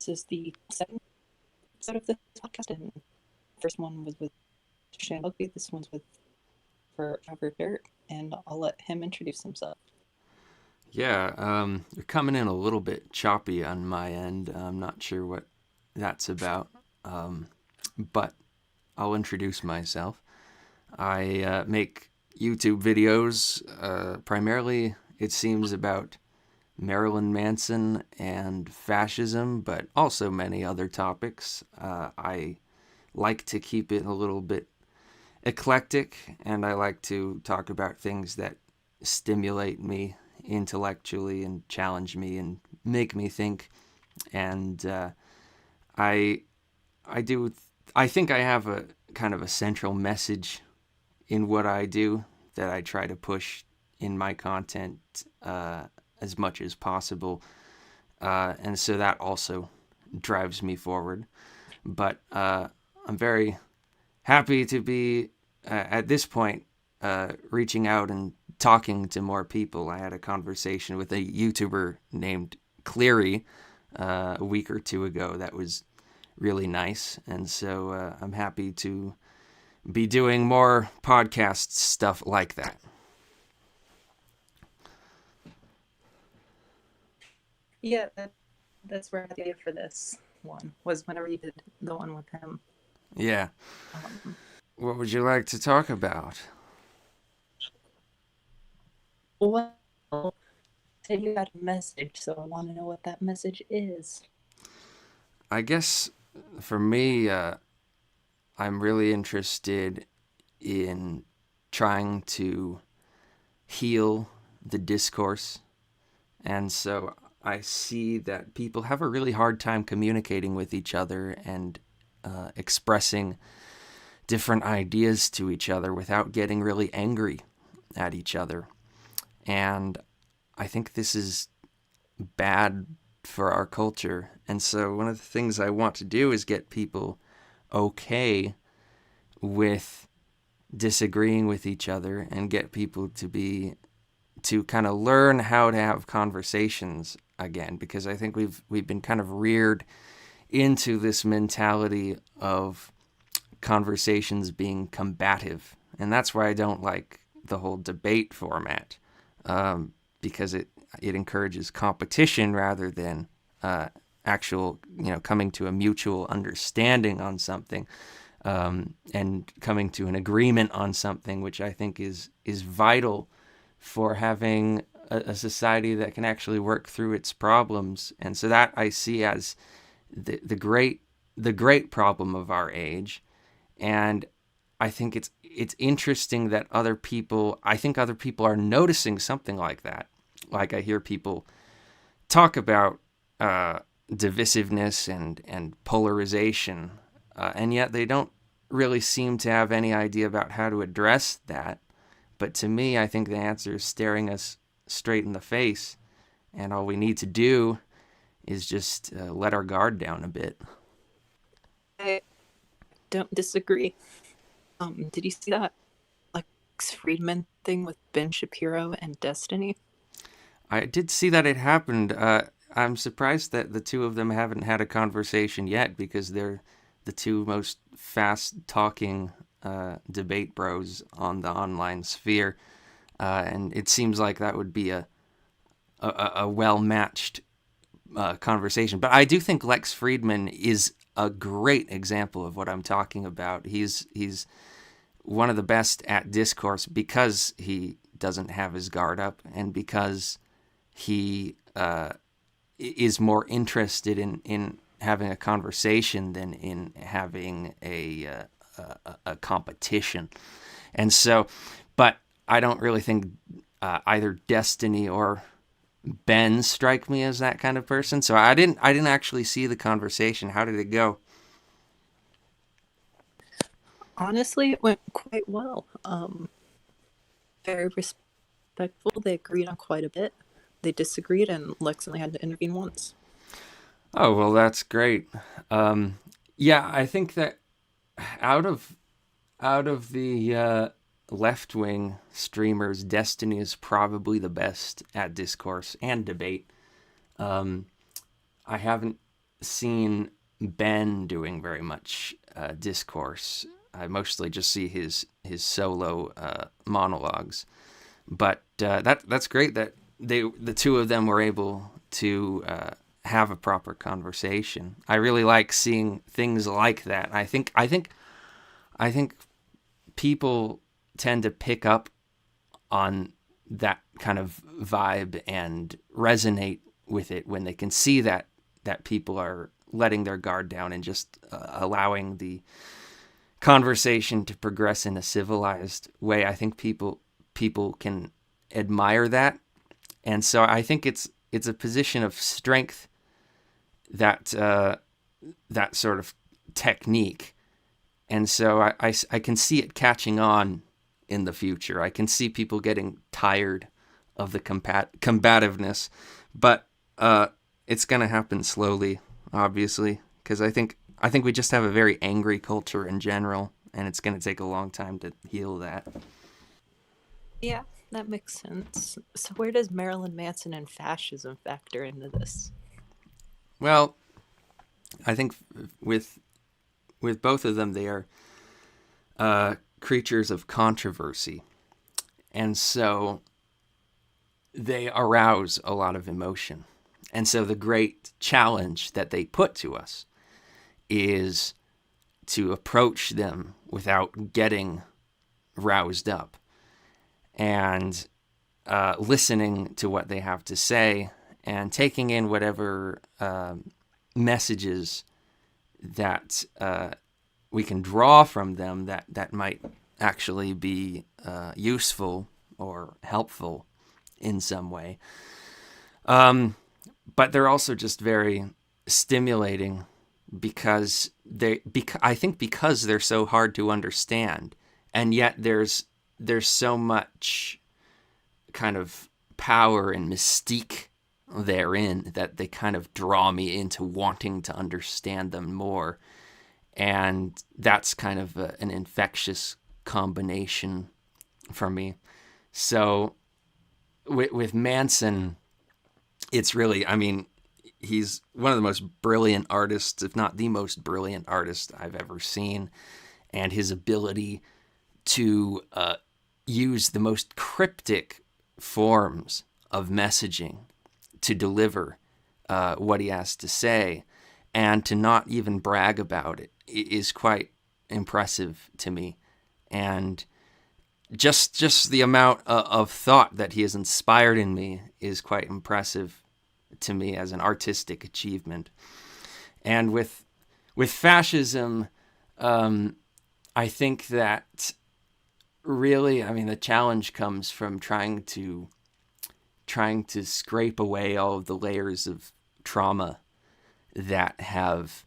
This is the second episode of this podcast, and the first one was with Shan Bugby. This one's with Forever Dirt, and I'll let him introduce himself. Yeah, you're coming in a little bit choppy on my end. I'm not sure what that's about, but I'll introduce myself. I make YouTube videos, primarily, it seems, about Marilyn Manson and fascism, but also many other topics. I like to keep it a little bit eclectic, and I like to talk about things that stimulate me intellectually and challenge me and make me think. And I I do I think I have a kind of a central message in what I do that I try to push in my content as much as possible, and so that also drives me forward. But I'm very happy to be at this point reaching out and talking to more people. I had a conversation with a YouTuber named Cleary a week or two ago that was really nice, and so I'm happy to be doing more podcast stuff like that. Yeah, that's where the idea for this one was whenever you did the one with him. Yeah. Um, What would you like to talk about? well, said you had a message, so I want to know what that message is. I guess for me, I'm really interested in trying to heal the discourse. And so I see that people have a really hard time communicating with each other and expressing different ideas to each other without getting really angry at each other. And I think this is bad for our culture. And so one of the things I want to do is get people okay with disagreeing with each other and get people to kind of learn how to have conversations again, because I think we've been kind of reared into this mentality of conversations being combative, and that's why I don't like the whole debate format, because it encourages competition rather than actual coming to a mutual understanding on something, and coming to an agreement on something, which I think is vital for having a society that can actually work through its problems. And so that I see as the great problem of our age. And I think it's interesting that I think other people are noticing something like that. Like I hear people talk about divisiveness and polarization, and yet they don't really seem to have any idea about how to address that. But to me, I think the answer is staring us straight in the face, and all we need to do is just let our guard down a bit. I don't disagree. Did you see that Lex Friedman thing with Ben Shapiro and Destiny? I did see that it happened. I'm surprised that the two of them haven't had a conversation yet, because they're the two most fast-talking debate bros on the online sphere, and it seems like that would be a well-matched conversation. But I do think Lex Friedman is a great example of what I'm talking about. He's one of the best at discourse because he doesn't have his guard up, and because he is more interested in having a conversation than in having a competition. And so, but I don't really think either Destiny or Ben strike me as that kind of person. So I didn't actually see the conversation. How did it go? Honestly, it went quite well. Very respectful. They agreed on quite a bit. They disagreed, and Lex only had to intervene once. Oh, well, that's great. Yeah, I think that out of the left wing streamers, Destiny is probably the best at discourse and debate. I haven't seen Ben doing very much discourse. I mostly just see his solo monologues, but that's great that the two of them were able to have a proper conversation. I really like seeing things like that. I think people tend to pick up on that kind of vibe and resonate with it when they can see that people are letting their guard down and just allowing the conversation to progress in a civilized way. I think people can admire that, and so I think it's a position of strength that that sort of technique. And so I can see it catching on in the future. I can see people getting tired of the combativeness, but it's going to happen slowly, obviously, because I think we just have a very angry culture in general, and it's going to take a long time to heal that. Yeah, that makes sense. So where does Marilyn Manson and fascism factor into this? Well, I think with both of them, they are creatures of controversy, and so they arouse a lot of emotion. And so the great challenge that they put to us is to approach them without getting roused up and listening to what they have to say and taking in whatever messages that we can draw from them that might actually be useful or helpful in some way. But they're also just very stimulating I think because they're so hard to understand, and yet there's so much kind of power and mystique therein that they kind of draw me into wanting to understand them more. And that's kind of an infectious combination for me. So with Manson, it's really, I mean, he's one of the most brilliant artists, if not the most brilliant artist I've ever seen. And his ability to use the most cryptic forms of messaging to deliver what he has to say and to not even brag about it is quite impressive to me. And just the amount of thought that he has inspired in me is quite impressive to me as an artistic achievement. And with fascism, I think that really, I mean, the challenge comes from trying to scrape away all of the layers of trauma that have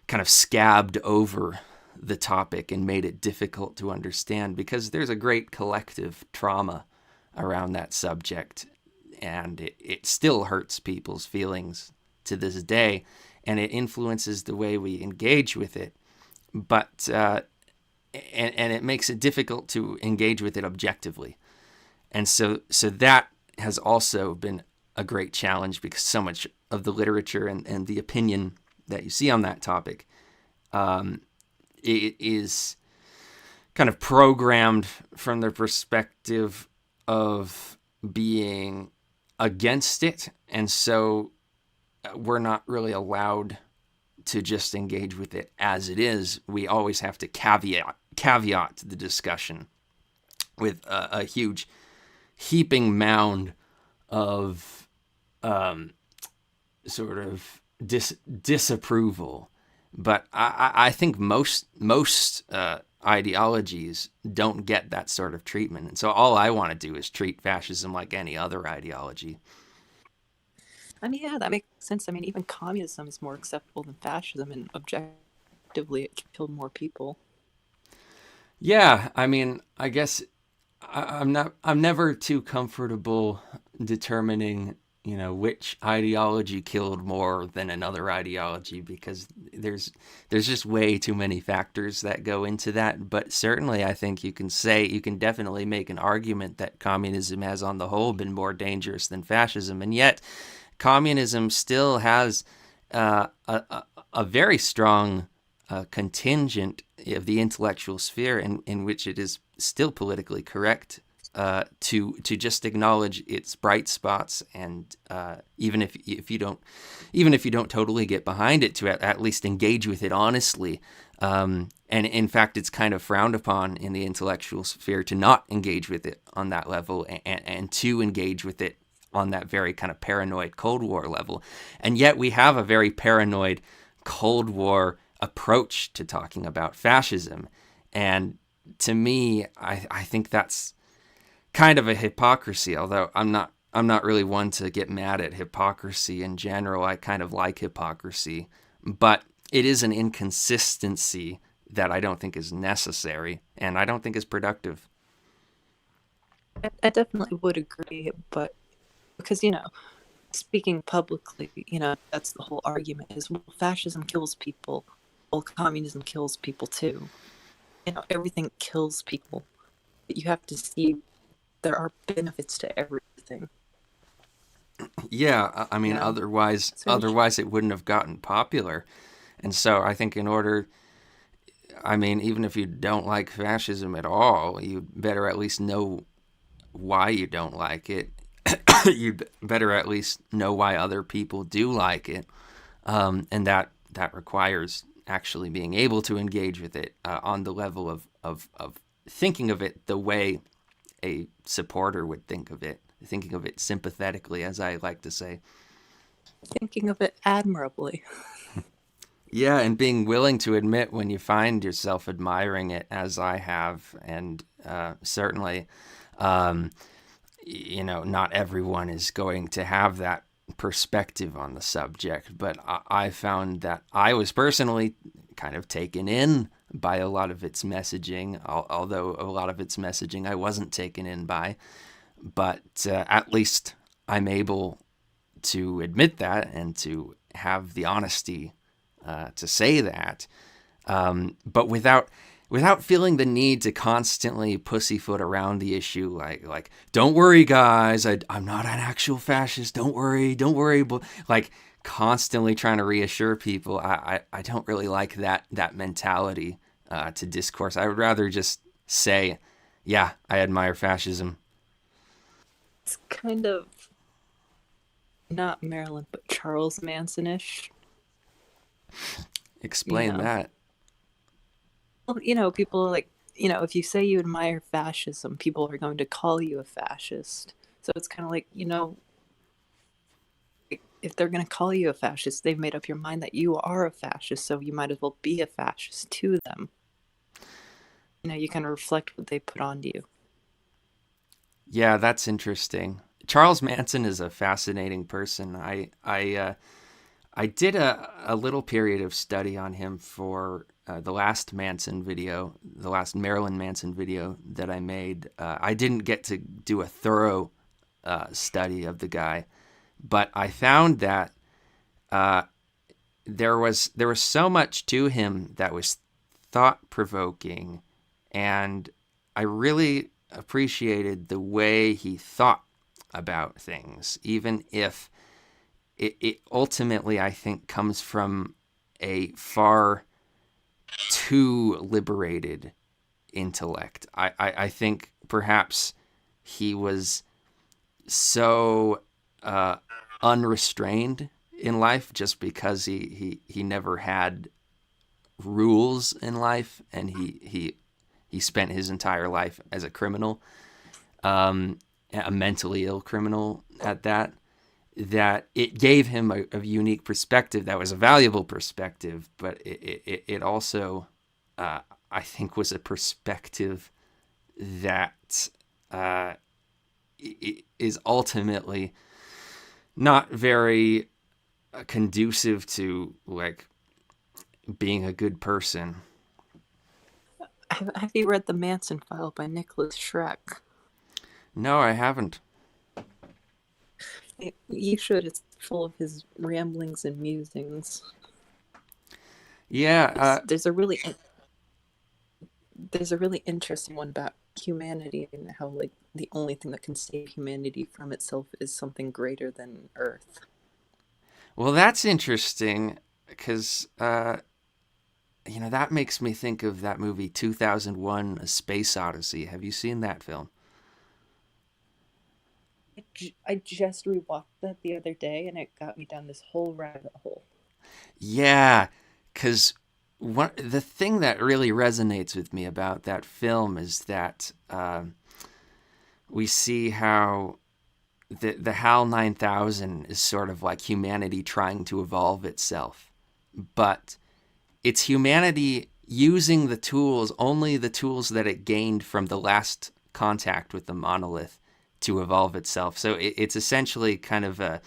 kind of scabbed over the topic and made it difficult to understand, because there's a great collective trauma around that subject, and it still hurts people's feelings to this day, and it influences the way we engage with it. But and it makes it difficult to engage with it objectively. And so that has also been a great challenge, because so much of the literature and the opinion that you see on that topic it is kind of programmed from the perspective of being against it. And so we're not really allowed to just engage with it as it is. We always have to caveat the discussion with a huge heaping mound of sort of disapproval. But I think most ideologies don't get that sort of treatment. And so all I want to do is treat fascism like any other ideology. I mean, yeah, that makes sense. I mean, even communism is more acceptable than fascism, and objectively, it killed more people. Yeah, I mean, I guess I'm never too comfortable determining, which ideology killed more than another ideology, because there's just way too many factors that go into that. But certainly I think you can definitely make an argument that communism has on the whole been more dangerous than fascism, and yet communism still has a very strong contingent of the intellectual sphere in which it is still politically correct to just acknowledge its bright spots, and even if you don't totally get behind it, to at least engage with it honestly. And in fact, it's kind of frowned upon in the intellectual sphere to not engage with it on that level, and to engage with it on that very kind of paranoid Cold War level. And yet we have a very paranoid Cold War approach to talking about fascism. And to me, I think that's kind of a hypocrisy, although I'm not really one to get mad at hypocrisy in general. I kind of like hypocrisy, but it is an inconsistency that I don't think is necessary, and I don't think is productive. I definitely would agree, but because, speaking publicly, that's the whole argument is, well, fascism kills people, well, communism kills people too. Everything kills people. But you have to see there are benefits to everything. Yeah, I mean, So otherwise it wouldn't have gotten popular. And so I think even if you don't like fascism at all, you better at least know why you don't like it. You better at least know why other people do like it, and that requires actually being able to engage with it on the level of thinking of it the way a supporter would think of it, thinking of it sympathetically, as I like to say. thinking of it admirably. Yeah, and being willing to admit when you find yourself admiring it, as I have, and certainly, um, not everyone is going to have that perspective on the subject, but I found that I was personally kind of taken in by a lot of its messaging, although a lot of its messaging I wasn't taken in by. But at least I'm able to admit that and to have the honesty to say that, but without feeling the need to constantly pussyfoot around the issue, like don't worry, guys, I'm not an actual fascist. Don't worry, but like constantly trying to reassure people. I don't really like that mentality to discourse. I would rather just say, yeah, I admire fascism. It's kind of not Marilyn, but Charles Manson-ish. You Explain know, that. well, people are like, if you say you admire fascism, people are going to call you a fascist. So it's kind of like, if they're going to call you a fascist, they've made up your mind that you are a fascist, so you might as well be a fascist to them. You kind of reflect what they put onto you. Yeah, that's interesting. Charles Manson is a fascinating person. I did a little period of study on him for the last Manson video, the last Marilyn Manson video that I made. I didn't get to do a thorough study of the guy, but I found that uh, there was so much to him that was thought provoking, and I really appreciated the way he thought about things, even if it ultimately, I think, comes from a far too liberated intellect. I think perhaps he was so unrestrained in life just because he never had rules in life, and he spent his entire life as a criminal, a mentally ill criminal at that. That it gave him a unique perspective that was a valuable perspective, but it also, I think, was a perspective that is ultimately not very conducive to like being a good person. Have you read The Manson File by Nicholas Schreck? No, I haven't. You should. It's full of his ramblings and musings. Yeah, There's a really interesting one about humanity and how, like, the only thing that can save humanity from itself is something greater than Earth. Well, that's interesting because that makes me think of that movie 2001: A Space Odyssey. Have you seen that film? I just rewatched that the other day, and it got me down this whole rabbit hole. Yeah, because the thing that really resonates with me about that film is that we see how the HAL 9000 is sort of like humanity trying to evolve itself, but it's humanity using the tools, only the tools that it gained from the last contact with the monolith to evolve itself. So it's essentially kind of a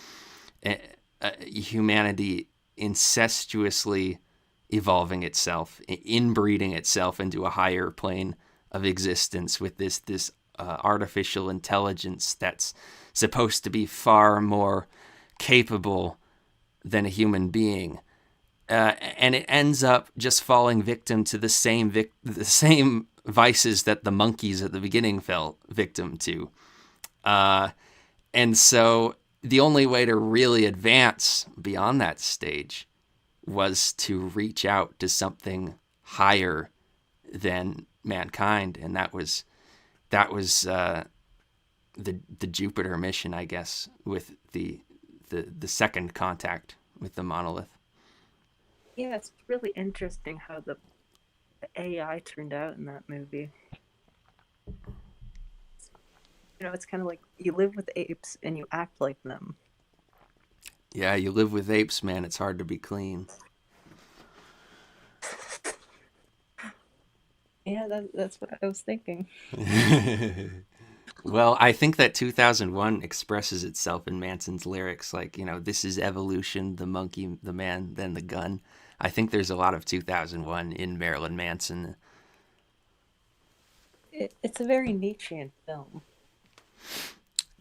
humanity incestuously evolving itself, inbreeding itself into a higher plane of existence with this artificial intelligence that's supposed to be far more capable than a human being. And it ends up just falling victim to the same vices that the monkeys at the beginning fell victim to. Uh, and so the only way to really advance beyond that stage was to reach out to something higher than mankind, and that was the Jupiter mission, I guess, with the second contact with the monolith. Yeah, it's really interesting how the AI turned out in that movie. It's kind of like you live with apes and you act like them. Yeah, you live with apes, man. It's hard to be clean. Yeah, that's what I was thinking. Well, I think that 2001 expresses itself in Manson's lyrics. Like, this is evolution, the monkey, the man, then the gun. I think there's a lot of 2001 in Marilyn Manson. It's a very Nietzschean film.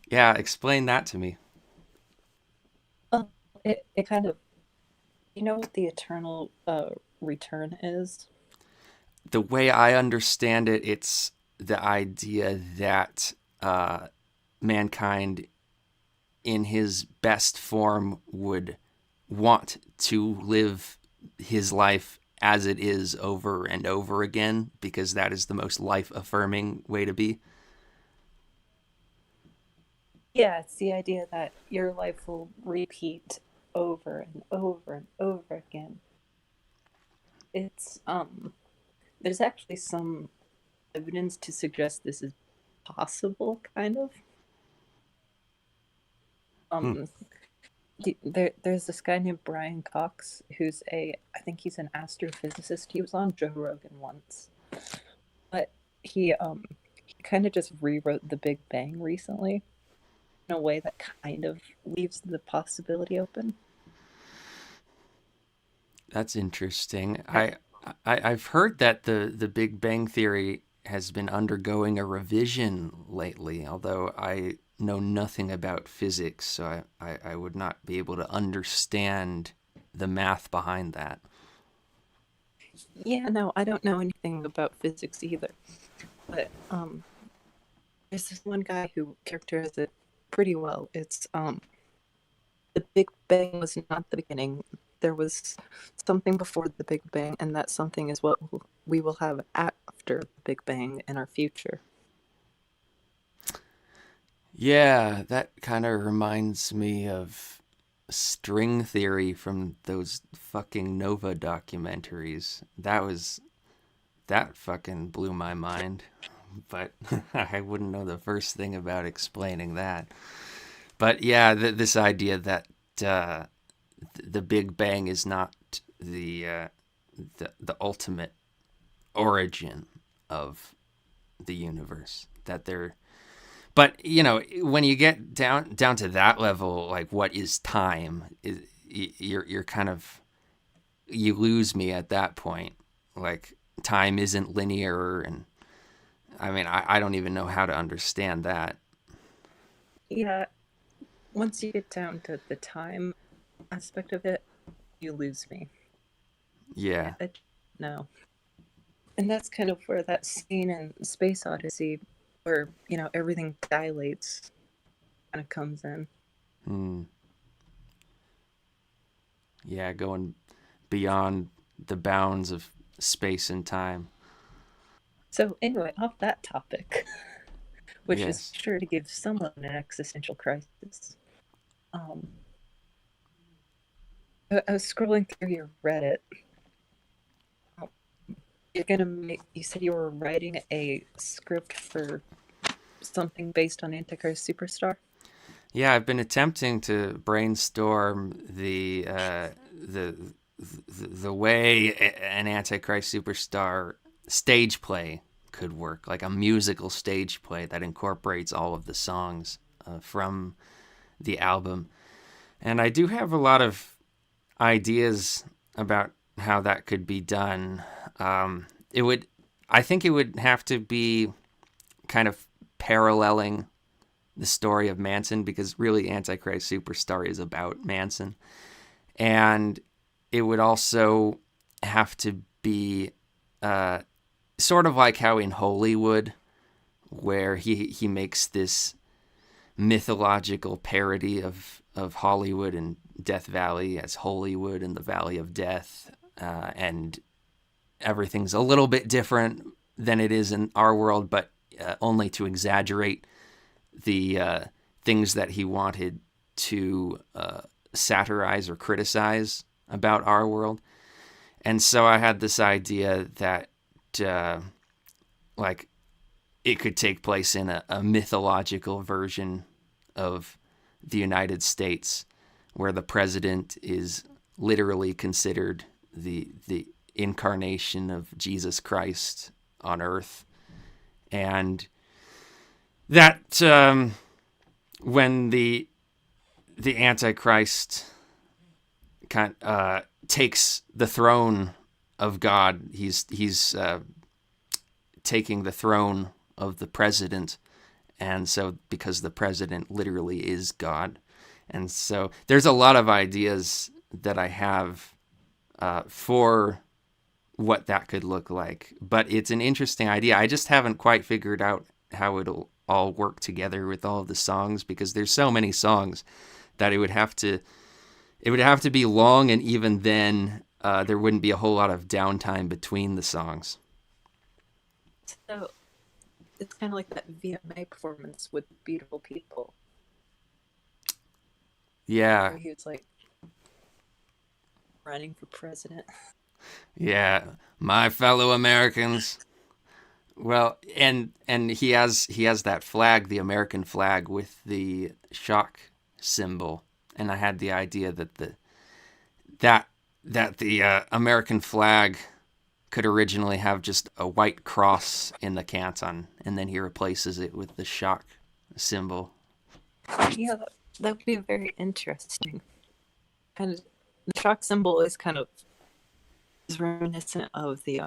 Yeah, explain that to me. Oh, it kind of, you know what the eternal return is? The way I understand it, it's the idea that mankind in his best form would want to live his life as it is over and over again because that is the most life affirming way to be. Yeah, it's the idea that your life will repeat over and over and over again. It's there's actually some evidence to suggest this is possible, kind of. Hmm. Um, there's this guy named Brian Cox who's I think he's an astrophysicist. He was on Joe Rogan once, but he kind of just rewrote the Big Bang recently in a way that kind of leaves the possibility open. That's interesting. I, I've heard that the Big Bang Theory has been undergoing a revision lately, although I know nothing about physics, so I would not be able to understand the math behind that. yeah, no, I don't know anything about physics either, but there's this one guy who characterizes it pretty well. It's the Big Bang was not the beginning. There was something before the Big Bang, and that something is what we will have after the Big Bang in our future. Yeah, that kind of reminds me of string theory from those fucking Nova documentaries. That fucking blew my mind. But I wouldn't know the first thing about explaining that. But yeah, this idea that uh, the Big Bang is not the the ultimate origin of the universe. That there, but when you get down to that level, like what is time? You're kind of you lose me at that point. Like time isn't linear, and I mean I don't even know how to understand that. Yeah, once you get down to the time aspect of it, you lose me. Yeah. I no. And that's kind of where that scene in Space Odyssey, where everything dilates, kind of comes in. Hmm. Yeah, going beyond the bounds of space and time. So anyway, off that topic, which is Yes. sure to give someone an existential crisis. Um, I was scrolling through your Reddit. You're gonna make. You said you were writing a script for something based on Antichrist Superstar. Yeah, I've been attempting to brainstorm the way an Antichrist Superstar stage play could work, like a musical stage play that incorporates all of the songs from the album. And I do have a lot of ideas about how that could be done. It would, I think, it would have to be kind of paralleling the story of Manson, because really Antichrist Superstar is about Manson. And it would also have to be sort of like how in Hollywood, where he makes this mythological parody of Hollywood and Death Valley as Holywood and the Valley of Death. And everything's a little bit different than it is in our world, but only to exaggerate the things that he wanted to satirize or criticize about our world. And so I had this idea that, like, it could take place in a mythological version of the United States, where the president is literally considered the incarnation of Jesus Christ on Earth, and that when the Antichrist takes the throne of God, he's taking the throne of the president, and so because the president literally is God, and so there's a lot of ideas that I have for what that could look like. But it's an interesting idea. I just haven't quite figured out how it'll all work together with all of the songs, because there's so many songs that it would have to be long, and even then there wouldn't be a whole lot of downtime between the songs. So it's kind of like that VMA performance with Beautiful People, Yeah, where he was like running for president. yeah, my fellow Americans. Well, and he has that flag, the American flag with the shock symbol, and I had the idea that the American flag could originally have just a white cross in the canton, and then he replaces it with the shock symbol. Yeah, that would be very interesting. Kind of, the shock symbol is kind of is reminiscent of the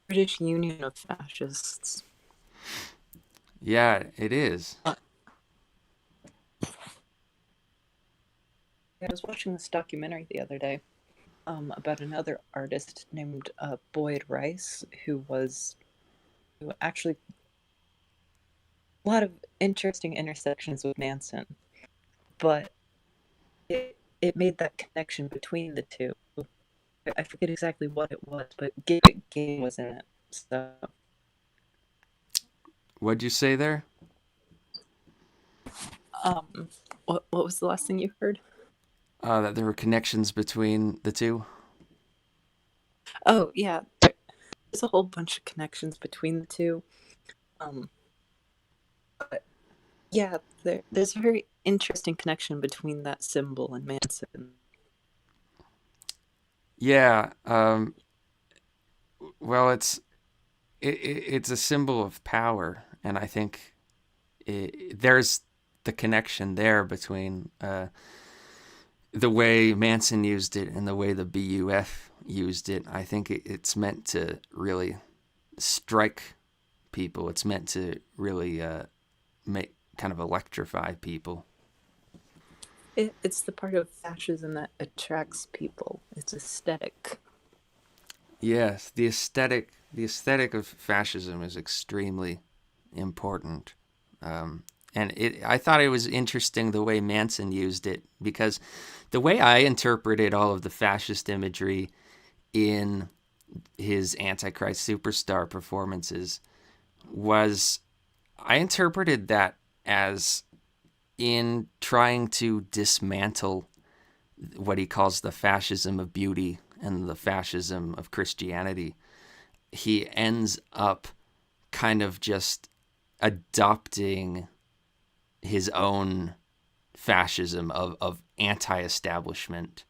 British Union of Fascists. Yeah, it is. I was watching this documentary the other day about another artist named Boyd Rice, who actually a lot of interesting intersections with Manson, but it made that connection between the two. I forget exactly what it was, but Gambit Game was in it. So What'd you say there? um, what was the last thing you heard? That there were connections between the two. Oh yeah, there's a whole bunch of connections between the two. Um, but yeah, there's a very interesting connection between that symbol and Manson. Yeah. Well, it's a symbol of power, and I think there's the connection there between the way Manson used it and the way the BUF used it. I think it's meant to really strike people. It's meant to really make kind of electrify people. It's the part of fascism that attracts people. It's aesthetic. Yes, the aesthetic of fascism is extremely important, And I thought it was interesting the way Manson used it, because the way I interpreted all of the fascist imagery in his Antichrist Superstar performances was, I interpreted that as in trying to dismantle what he calls the fascism of beauty and the fascism of Christianity. He ends up kind of just adopting his own fascism of anti-establishment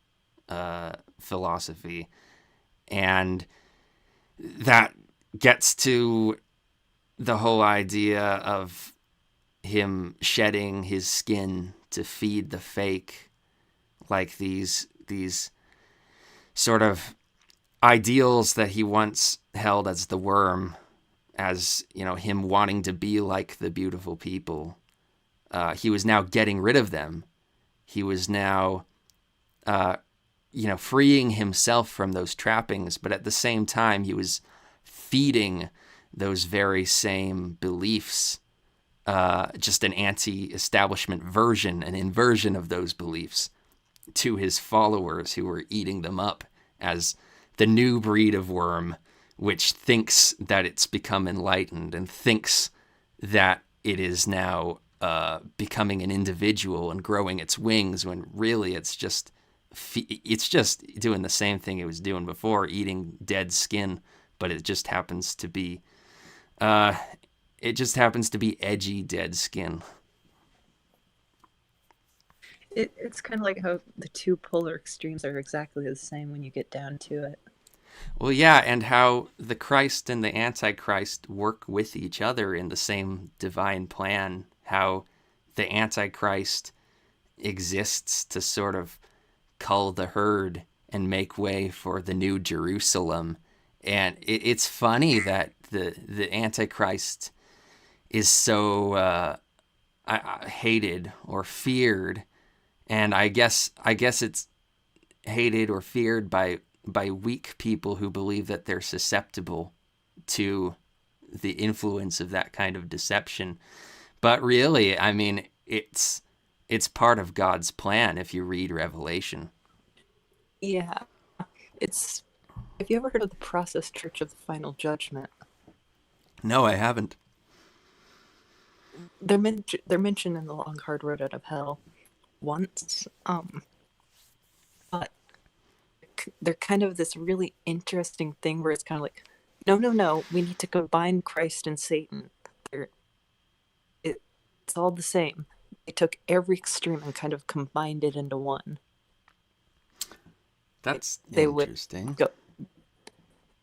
philosophy. And that gets to the whole idea of him shedding his skin to feed the fake, like these sort of ideals that he once held as the worm, as, you know, him wanting to be like the beautiful people. He was now getting rid of them. He was now, freeing himself from those trappings, but at the same time, he was feeding those very same beliefs, just an anti-establishment version, an inversion of those beliefs to his followers, who were eating them up as the new breed of worm, which thinks that it's become enlightened and thinks that it is now becoming an individual and growing its wings, when really it's just doing the same thing it was doing before, eating dead skin, but it just happens to be edgy dead skin. It's kind of like how the two polar extremes are exactly the same when you get down to it. Well, yeah, and how the Christ and the Antichrist work with each other in the same divine plan. How the Antichrist exists to sort of cull the herd and make way for the new Jerusalem. And it's funny that the Antichrist is so hated or feared, and I guess it's hated or feared by weak people who believe that they're susceptible to the influence of that kind of deception. But really, I mean, it's part of God's plan if you read Revelation. Yeah. Have you ever heard of the Process Church of the Final Judgment? No, I haven't. They're mentioned in the Long Hard Road Out of Hell once, but they're kind of this really interesting thing where it's kind of like, no, we need to combine Christ and Satan. It's all the same. They took every extreme and kind of combined it into one. That's interesting.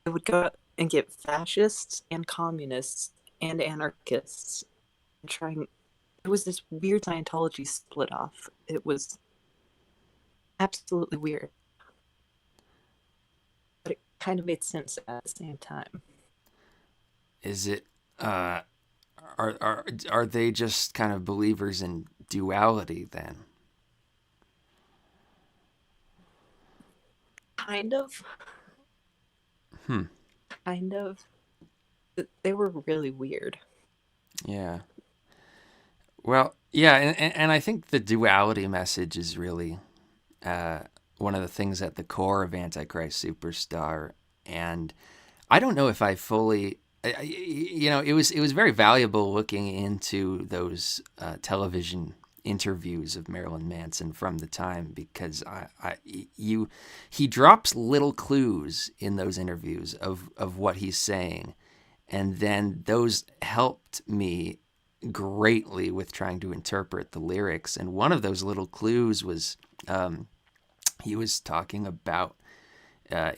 They would go out and get fascists and communists and anarchists and it was this weird Scientology split off. It was absolutely weird, but it kind of made sense at the same time. Is it are they just kind of believers in duality then? Kind of. Kind of. They were really weird. Yeah. Well, yeah, and I think the duality message is really one of the things at the core of Antichrist Superstar. And I don't know if I fully, it was very valuable looking into those television interviews of Marilyn Manson from the time, because he drops little clues in those interviews of what he's saying, and then those helped me greatly with trying to interpret the lyrics. And one of those little clues was he was talking about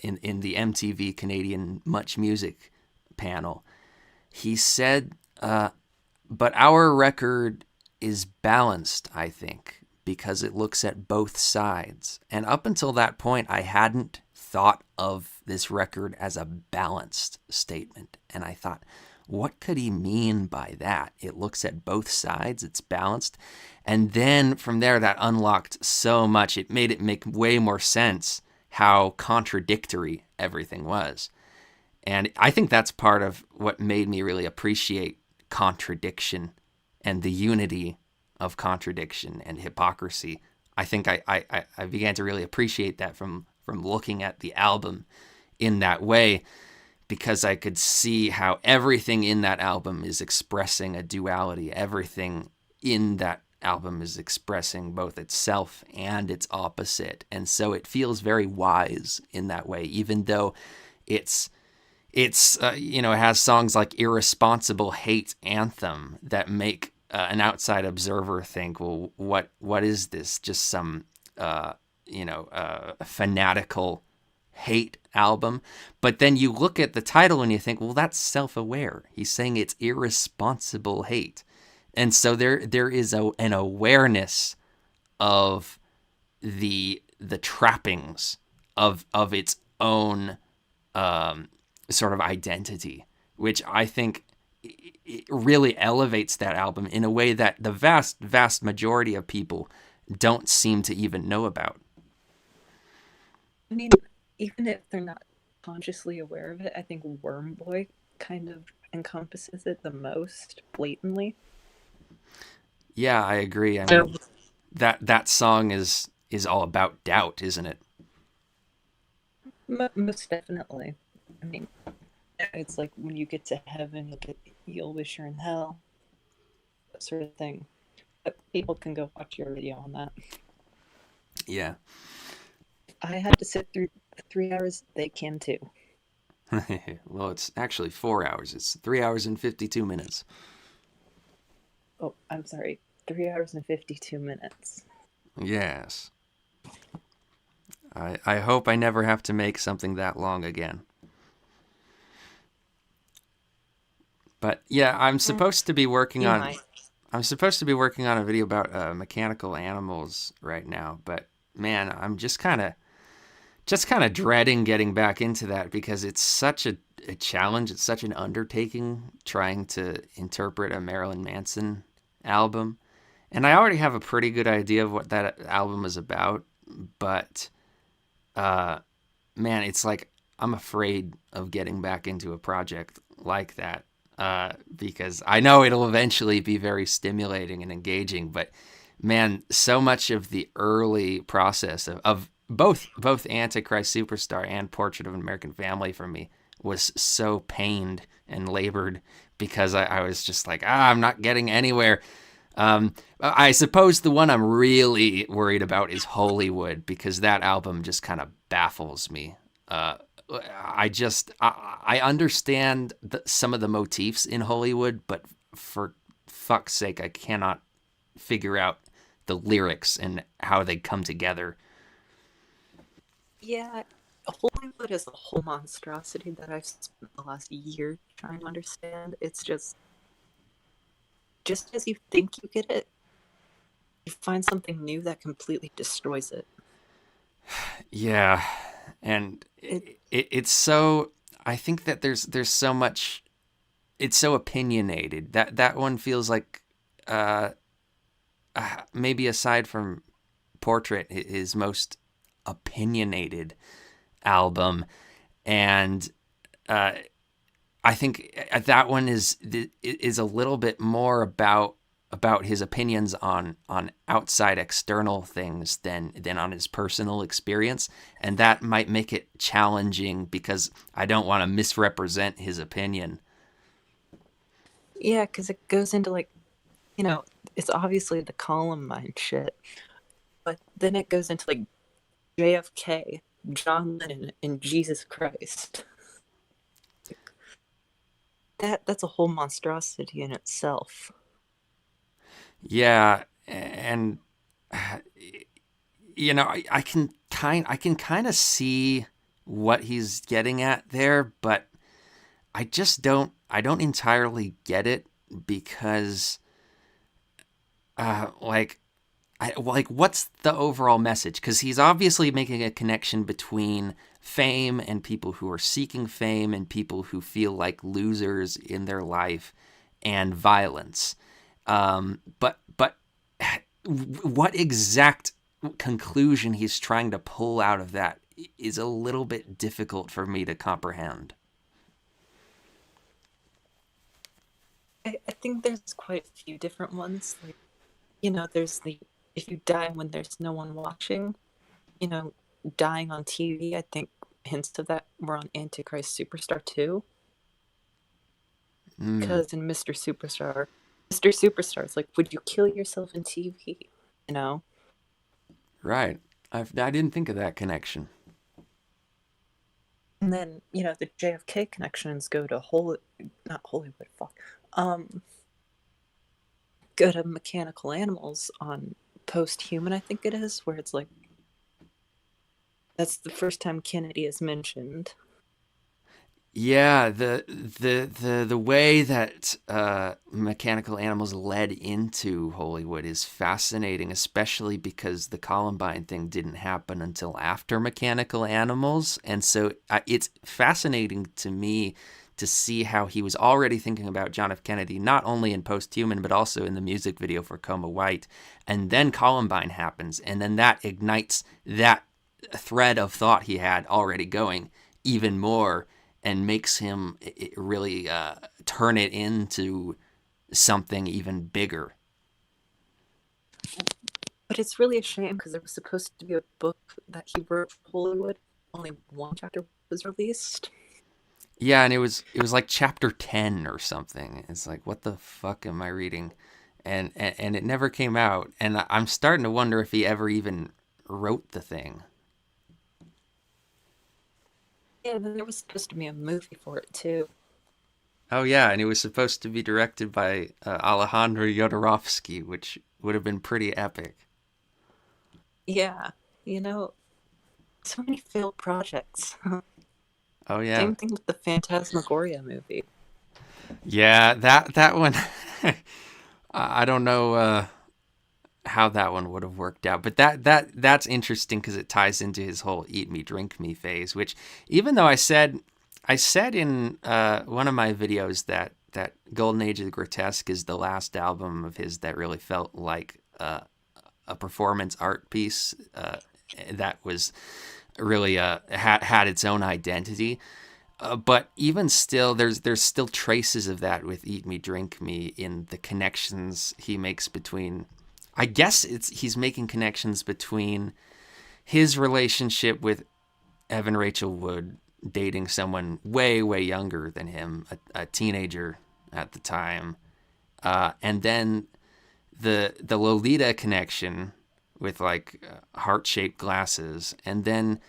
in the MTV Canadian Much Music panel. He said, but our record is balanced, I think, because it looks at both sides. And up until that point, I hadn't thought of this record as a balanced statement. And I thought, what could he mean by that? It looks at both sides, it's balanced. And then from there, that unlocked so much. It made it make way more sense how contradictory everything was. And I think that's part of what made me really appreciate contradiction and the unity of contradiction and hypocrisy. I think I began to really appreciate that from looking at the album in that way, because I could see how everything in that album is expressing a duality. Everything in that album is expressing both itself and its opposite. And so it feels very wise in that way, even though it's it has songs like Irresponsible Hate Anthem that make an outside observer think, well, what is this? Just some fanatical hate album. But then you look at the title and you think, well, that's self-aware. He's saying it's irresponsible hate. And so there is an awareness of the trappings of its own sort of identity, which I think it really elevates that album in a way that the vast majority of people don't seem to even know about. I mean, even if they're not consciously aware of it, I think Worm Boy kind of encompasses it the most blatantly. Yeah, I agree. I mean, that song is all about doubt, isn't it? Most definitely. I mean, it's like when you get to heaven, you'll wish you're in hell, that sort of thing. But people can go watch your video on that. Yeah. I had to sit through 3 hours. They can too. Well, it's actually 4 hours. It's 3 hours and 52 minutes. Oh, I'm sorry. 3 hours and 52 minutes. Yes. I hope I never have to make something that long again. But yeah, I'm supposed to be working on a video about mechanical animals right now, but man, I'm just kind of dreading getting back into that, because it's such a challenge. It's such an undertaking trying to interpret a Marilyn Manson album. And I already have a pretty good idea of what that album is about, but man, it's like I'm afraid of getting back into a project like that, because I know it'll eventually be very stimulating and engaging, but man, so much of the early process of both Antichrist Superstar and Portrait of an American Family for me was so pained and labored, because I was just like, I'm not getting anywhere. I suppose the one I'm really worried about is Hollywood, because that album just kind of baffles me. I understand some of the motifs in Hollywood, but for fuck's sake, I cannot figure out the lyrics and how they come together. Yeah, Hollywood is a whole monstrosity that I've spent the last year trying to understand. It's just as you think you get it, you find something new that completely destroys it. Yeah, and it's so. I think that there's so much. It's so opinionated. That one feels like, maybe aside from Portrait, his most opinionated album, and I think that one is a little bit more about his opinions on outside external things than on his personal experience, and that might make it challenging, because I don't want to misrepresent his opinion. Yeah, because it goes into it's obviously the Columbine shit, but then it goes into JFK, John Lennon, and Jesus Christ. That's a whole monstrosity in itself. Yeah, and I can kind of see what he's getting at there, but I just don't entirely get it, because what's the overall message? Because he's obviously making a connection between fame and people who are seeking fame and people who feel like losers in their life, and violence. But what exact conclusion he's trying to pull out of that is a little bit difficult for me to comprehend. I think there's quite a few different ones. Like, there's the if you die when there's no one watching, you know, dying on TV. I think hints of that were on Antichrist Superstar 2. Mm, Because in Mr. Superstar is like, would you kill yourself in TV? You know? right. I didn't think of that connection. And then, the JFK connections go to not Hollywood, fuck. Um, Go to Mechanical Animals on Post-Human, I think it is, where it's like, that's the first time Kennedy is mentioned. Yeah, the way that Mechanical Animals led into Hollywood is fascinating, especially because the Columbine thing didn't happen until after Mechanical Animals, and so it's fascinating to me to see how he was already thinking about John F. Kennedy, not only in Post-Human but also in the music video for Coma White, and then Columbine happens, and then that ignites that thread of thought he had already going even more and makes him really turn it into something even bigger. But it's really a shame because there was supposed to be a book that he wrote for Hollywood. Only one chapter was released. Yeah, and it was like chapter 10 or something. It's like, what the fuck am I reading? And it never came out. And I'm starting to wonder if he ever even wrote the thing. Yeah, and then there was supposed to be a movie for it too. Oh yeah, and it was supposed to be directed by Alejandro Jodorowsky, which would have been pretty epic. Yeah, you know, so many failed projects. Oh yeah, Same thing with the Phantasmagoria movie. yeah. That one, I don't know how that one would have worked out, but that's interesting because it ties into his whole "eat me, drink me" phase. Which, even though I said in one of my videos that Golden Age of the Grotesque is the last album of his that really felt like a performance art piece that was really had its own identity. But even still, there's still traces of that with "Eat Me, Drink Me" in the connections he makes between. I guess he's making connections between his relationship with Evan Rachel Wood, dating someone way way younger than him, a teenager at the time, and then the Lolita connection with like heart shaped glasses, and then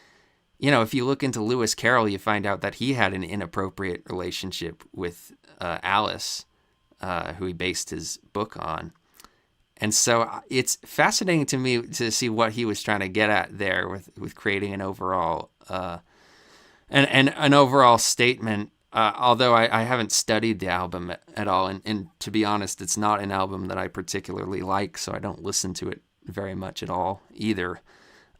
if you look into Lewis Carroll, you find out that he had an inappropriate relationship with Alice, who he based his book on. And so it's fascinating to me to see what he was trying to get at there with creating an overall an overall statement. Although I haven't studied the album at all, and to be honest, it's not an album that I particularly like, so I don't listen to it very much at all either.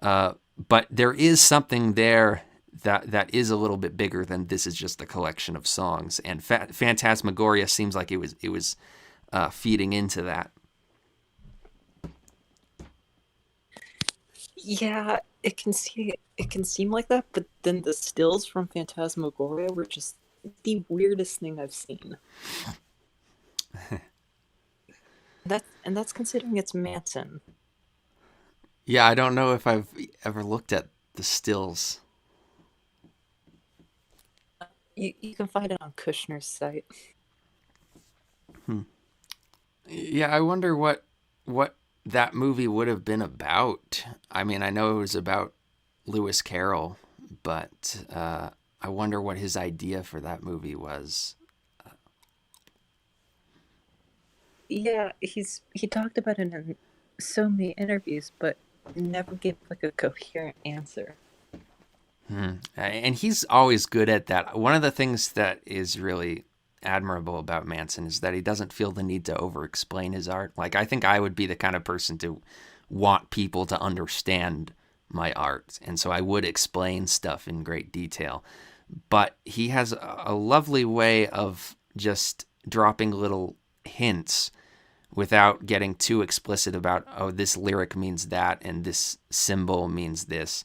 But there is something there that is a little bit bigger than this is just a collection of songs, and Phantasmagoria seems like it was feeding into that. Yeah, it can seem like that, but then the stills from Phantasmagoria were just the weirdest thing I've seen. That's considering it's Manson. Yeah, I don't know if I've ever looked at the stills. You can find it on Kushner's site. Hmm. Yeah, I wonder what that movie would have been about. I mean, I know it was about Lewis Carroll, but I wonder what his idea for that movie was. Yeah, he talked about it in so many interviews, but never gave like a coherent answer. And he's always good at that. One of the things that is really admirable about Manson is that he doesn't feel the need to over explain his art. Like, I think I would be the kind of person to want people to understand my art. And so I would explain stuff in great detail. But he has a lovely way of just dropping little hints without getting too explicit about, oh, this lyric means that and this symbol means this.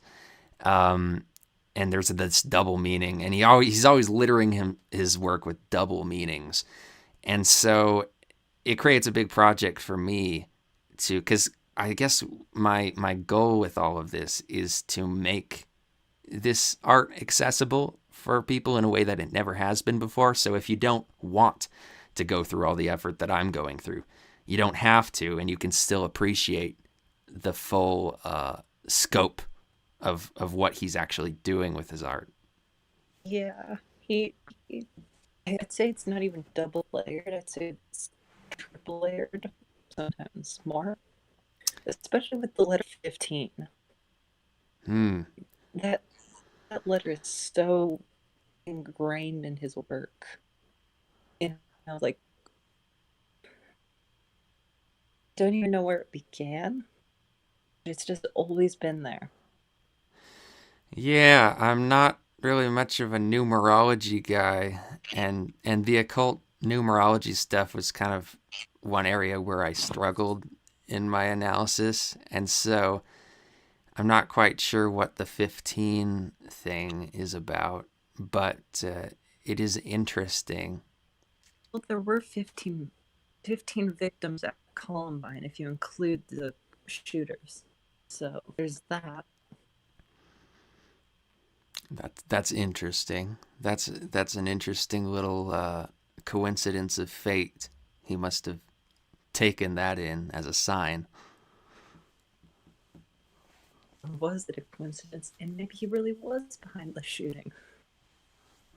And there's this double meaning, and he's always littering his work with double meanings, And so it creates a big project for me to, because I guess my goal with all of this is to make this art accessible for people in a way that it never has been before. So if you don't want to go through all the effort that I'm going through, you don't have to, and you can still appreciate the full scope of what he's actually doing with his art. Yeah, he I'd say it's not even double layered. I'd say it's triple layered, sometimes more. Especially with the letter 15. Hmm. That that letter is so ingrained in his work. You like don't even know where it began. It's just always been there. Yeah, I'm not really much of a numerology guy, and the occult numerology stuff was kind of one area where I struggled in my analysis, and so I'm not quite sure what the 15 thing is about, but it is interesting. Well, there were 15 victims at Columbine if you include the shooters. So there's that. That's interesting. That's an interesting little coincidence of fate. He must have taken that in as a sign. Was it a coincidence? And maybe he really was behind the shooting.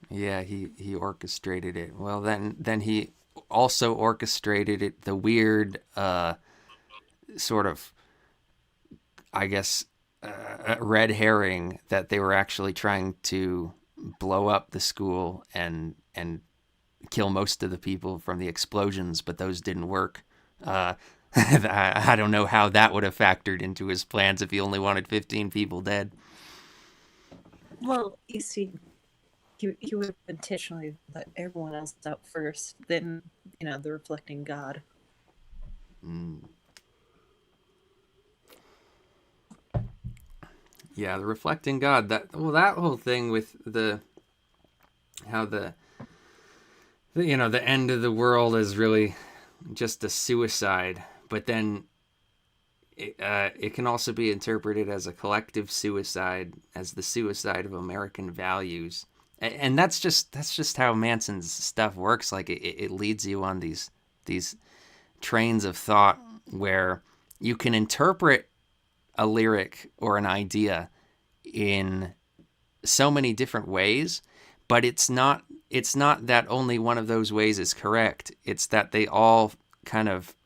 Yeah, he orchestrated it. Well, then he also orchestrated it. The weird sort of, I guess, red herring that they were actually trying to blow up the school and kill most of the people from the explosions, but those didn't work. I don't know how that would have factored into his plans if he only wanted 15 people dead. Well, you see, he would have intentionally let everyone else out first, then, the reflecting God. Mm. Yeah, the reflecting God. That whole thing with the how the end of the world is really just a suicide, but then it can also be interpreted as a collective suicide, as the suicide of American values, and that's just how Manson's stuff works. Like it leads you on these trains of thought where you can interpret a lyric or an idea in so many different ways, but it's not that only one of those ways is correct. It's that they all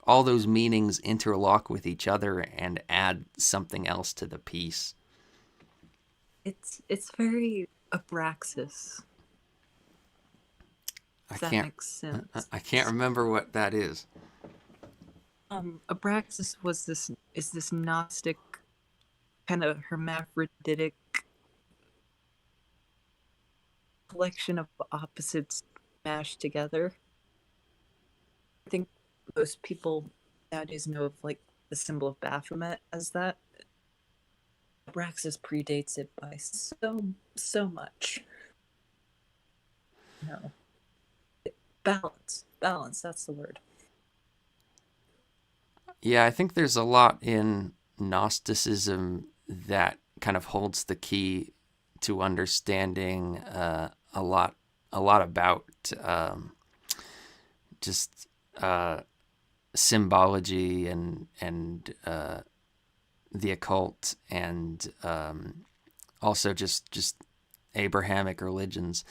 those meanings interlock with each other and add something else to the piece. It's very Abraxas, I if that can't makes sense. I can't remember what that is. Abraxas is this Gnostic kind of hermaphroditic collection of opposites mashed together. I think most people nowadays know of like the symbol of Baphomet as that. Abraxas predates it by so much. No, balance. That's the word. Yeah, I think there's a lot in Gnosticism that kind of holds the key to understanding a lot about just symbology and the occult and also just Abrahamic religions.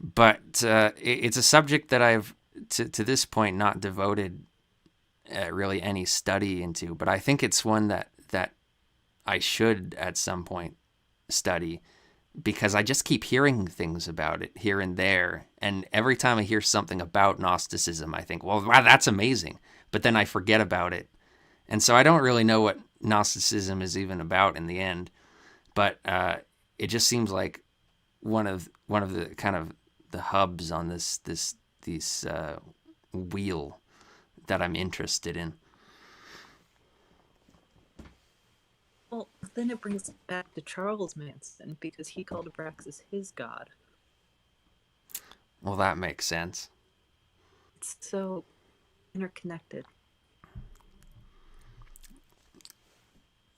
But it's a subject that I've to this point not devoted really any study into. But I think it's one that I should at some point study because I just keep hearing things about it here and there. And every time I hear something about Gnosticism, I think, well, wow, that's amazing. But then I forget about it. And so I don't really know what Gnosticism is even about in the end. But it just seems like one of the kind of the hubs on this wheel that I'm interested in. Well, then it brings it back to Charles Manson because he called Abraxas his god. Well, that makes sense. it's so interconnected.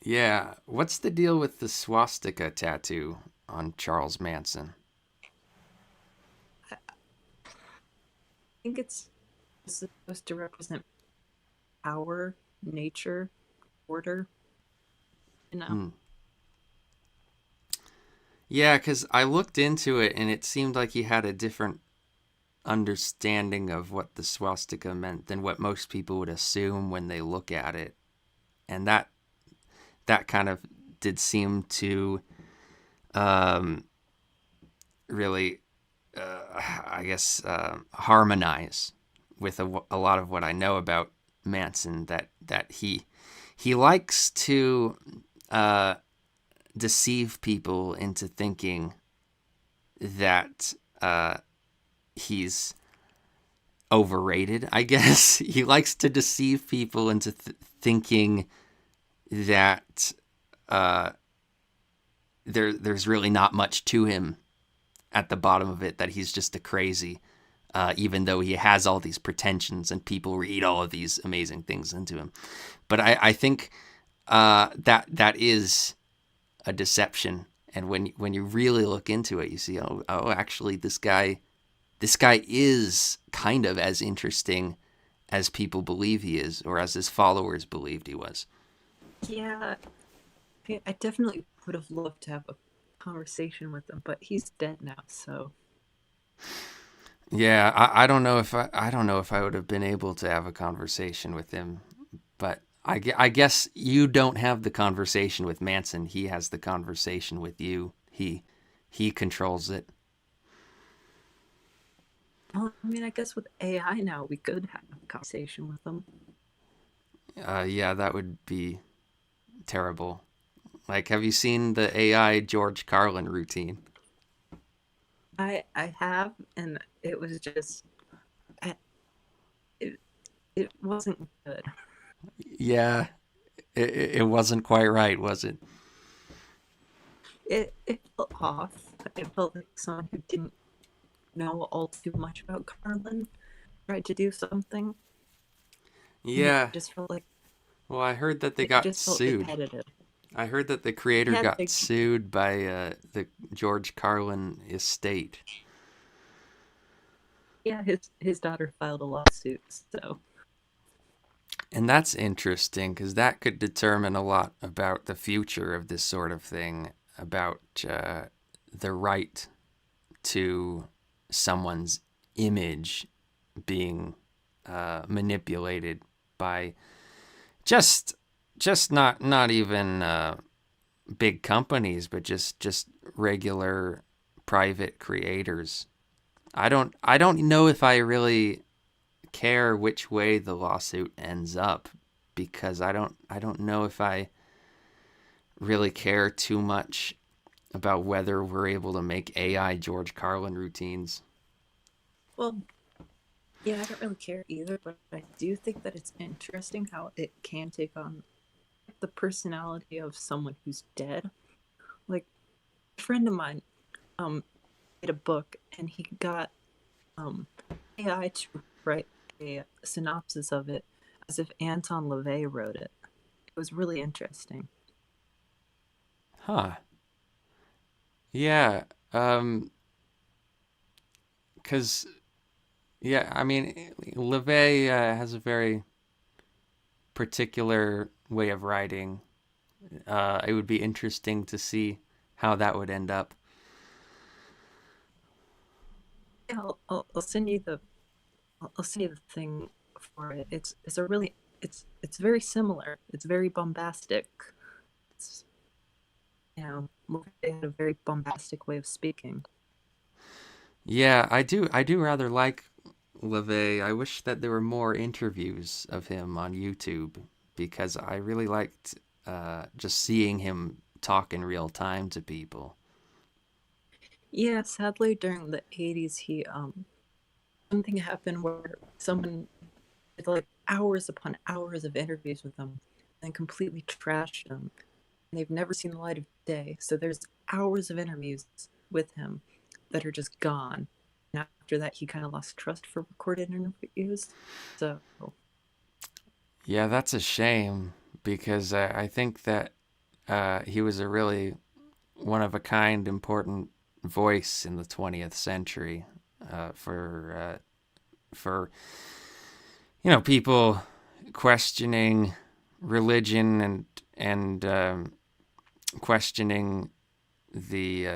Yeah. What's the deal with the swastika tattoo on Charles Manson? I think it's supposed to represent power, nature, order, you know. Hmm. Yeah, because I looked into it and it seemed like he had a different understanding of what the swastika meant than what most people would assume when they look at it. And that kind of did seem to um, really, I guess, harmonize with a lot of what I know about Manson. That he likes to uh, deceive people into thinking that he's overrated. I guess he likes to deceive people into thinking that uh, there's really not much to him at the bottom of it. That he's just a crazy, even though he has all these pretensions and people read all of these amazing things into him. But I think that is a deception. And when you really look into it, you see, actually, this guy is kind of as interesting as people believe he is, or as his followers believed he was. Yeah, I definitely would have loved to have a conversation with him, but he's dead now, so Yeah, I don't know if I don't know if I would have been able to have a conversation with him, but I guess you don't have the conversation with Manson. He has the conversation with you. He controls it. well, I mean, I guess with AI now we could have a conversation with him. Yeah, that would be terrible. Like, have you seen the AI George Carlin routine? I have, and it was just it it wasn't good. Yeah, it wasn't quite right, was it? It felt off. It felt like someone who didn't know all too much about Carlin tried to do something, and it Yeah. just felt like Well, I heard that they it got just felt sued. repetitive. I heard that the He creator had got like sued by the George Carlin estate. yeah, his daughter filed a lawsuit, so And that's interesting because that could determine a lot about the future of this sort of thing, about the right to someone's image being manipulated by just not even big companies, but just regular private creators. I don't know if I really care which way the lawsuit ends up, because I don't know if I really care too much about whether we're able to make AI George Carlin routines. well, yeah, I don't really care either, but I do think that it's interesting how it can take on the personality of someone who's dead. Like a friend of mine um made a book and he got um AI to write a synopsis of it as if Anton LaVey wrote it. It was really interesting. Huh. Yeah. Cuz yeah, I mean LeVay has a very particular way of writing. It would be interesting to see how that would end up. Yeah, I'll send you the I'll send you the thing for it. It's a really it's very similar. It's very bombastic. It's they had a very bombastic way of speaking. Yeah, I do rather like LeVay. I wish that there were more interviews of him on YouTube, because I really liked just seeing him talk in real time to people. Yeah, sadly during the 80s he something happened where someone did like hours upon hours of interviews with him and completely trashed him. And they've never seen the light of day. So there's hours of interviews with him that are just gone. after that, he kind of lost trust for recorded interviews. So, Yeah, that's a shame because I think that he was a really one of a kind, important voice in the 20th century for people questioning religion and questioning the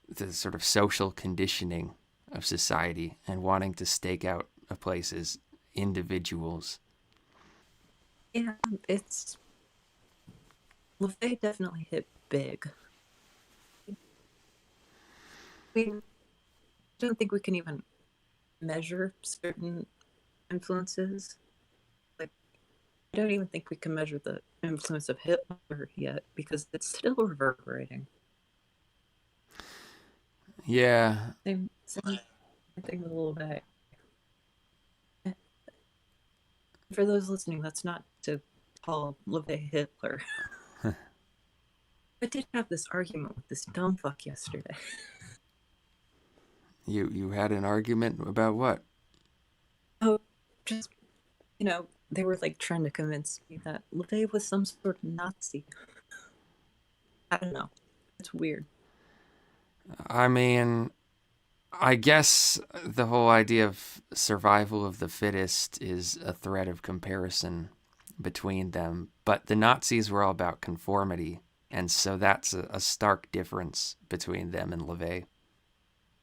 the sort of social conditioning of society and wanting to stake out a place as individuals. yeah, it's LaVey definitely hit big. We don't think we can even measure certain influences. Like, I don't even think we can measure the influence of Hitler yet because it's still reverberating. Yeah, Same thing with LaVey. For those listening, that's not to call LaVey Hitler. I did have this argument with this dumb fuck yesterday. you had an argument about what? Oh, just, they were like trying to convince me that LaVey was some sort of Nazi. I don't know. It's weird. I mean, I guess the whole idea of survival of the fittest is a thread of comparison between them, but the Nazis were all about conformity, and so that's a stark difference between them and LaVey.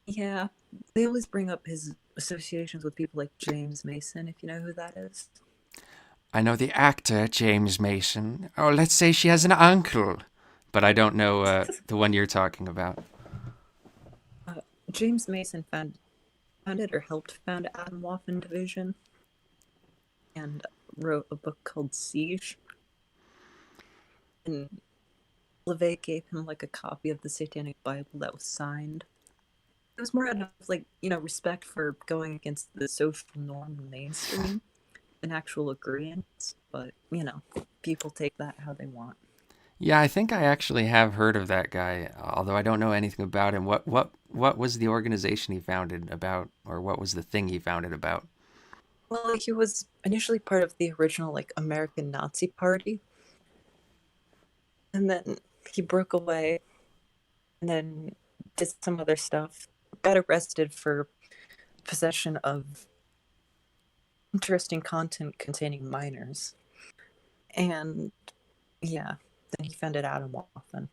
Yeah, they always bring up his associations with people like James Mason, if you know who that is. I know the actor James Mason. Oh, let's say she has an uncle, but I don't know the one you're talking about. uh, James Mason founded or helped found Atomwaffen Division and wrote a book called Siege. And LaVey gave him like a copy of the Satanic Bible that was signed. It was more out of like, respect for going against the social norm and mainstream than actual agreements. But, people take that how they want. Yeah, I think I actually have heard of that guy, although I don't know anything about him. What was the organization he founded about, or what was the thing he founded about? Well, he was initially part of the original like American Nazi Party, and then he broke away and then did some other stuff. Got arrested for possession of interesting content containing minors. And yeah, then he found it out in Waffen.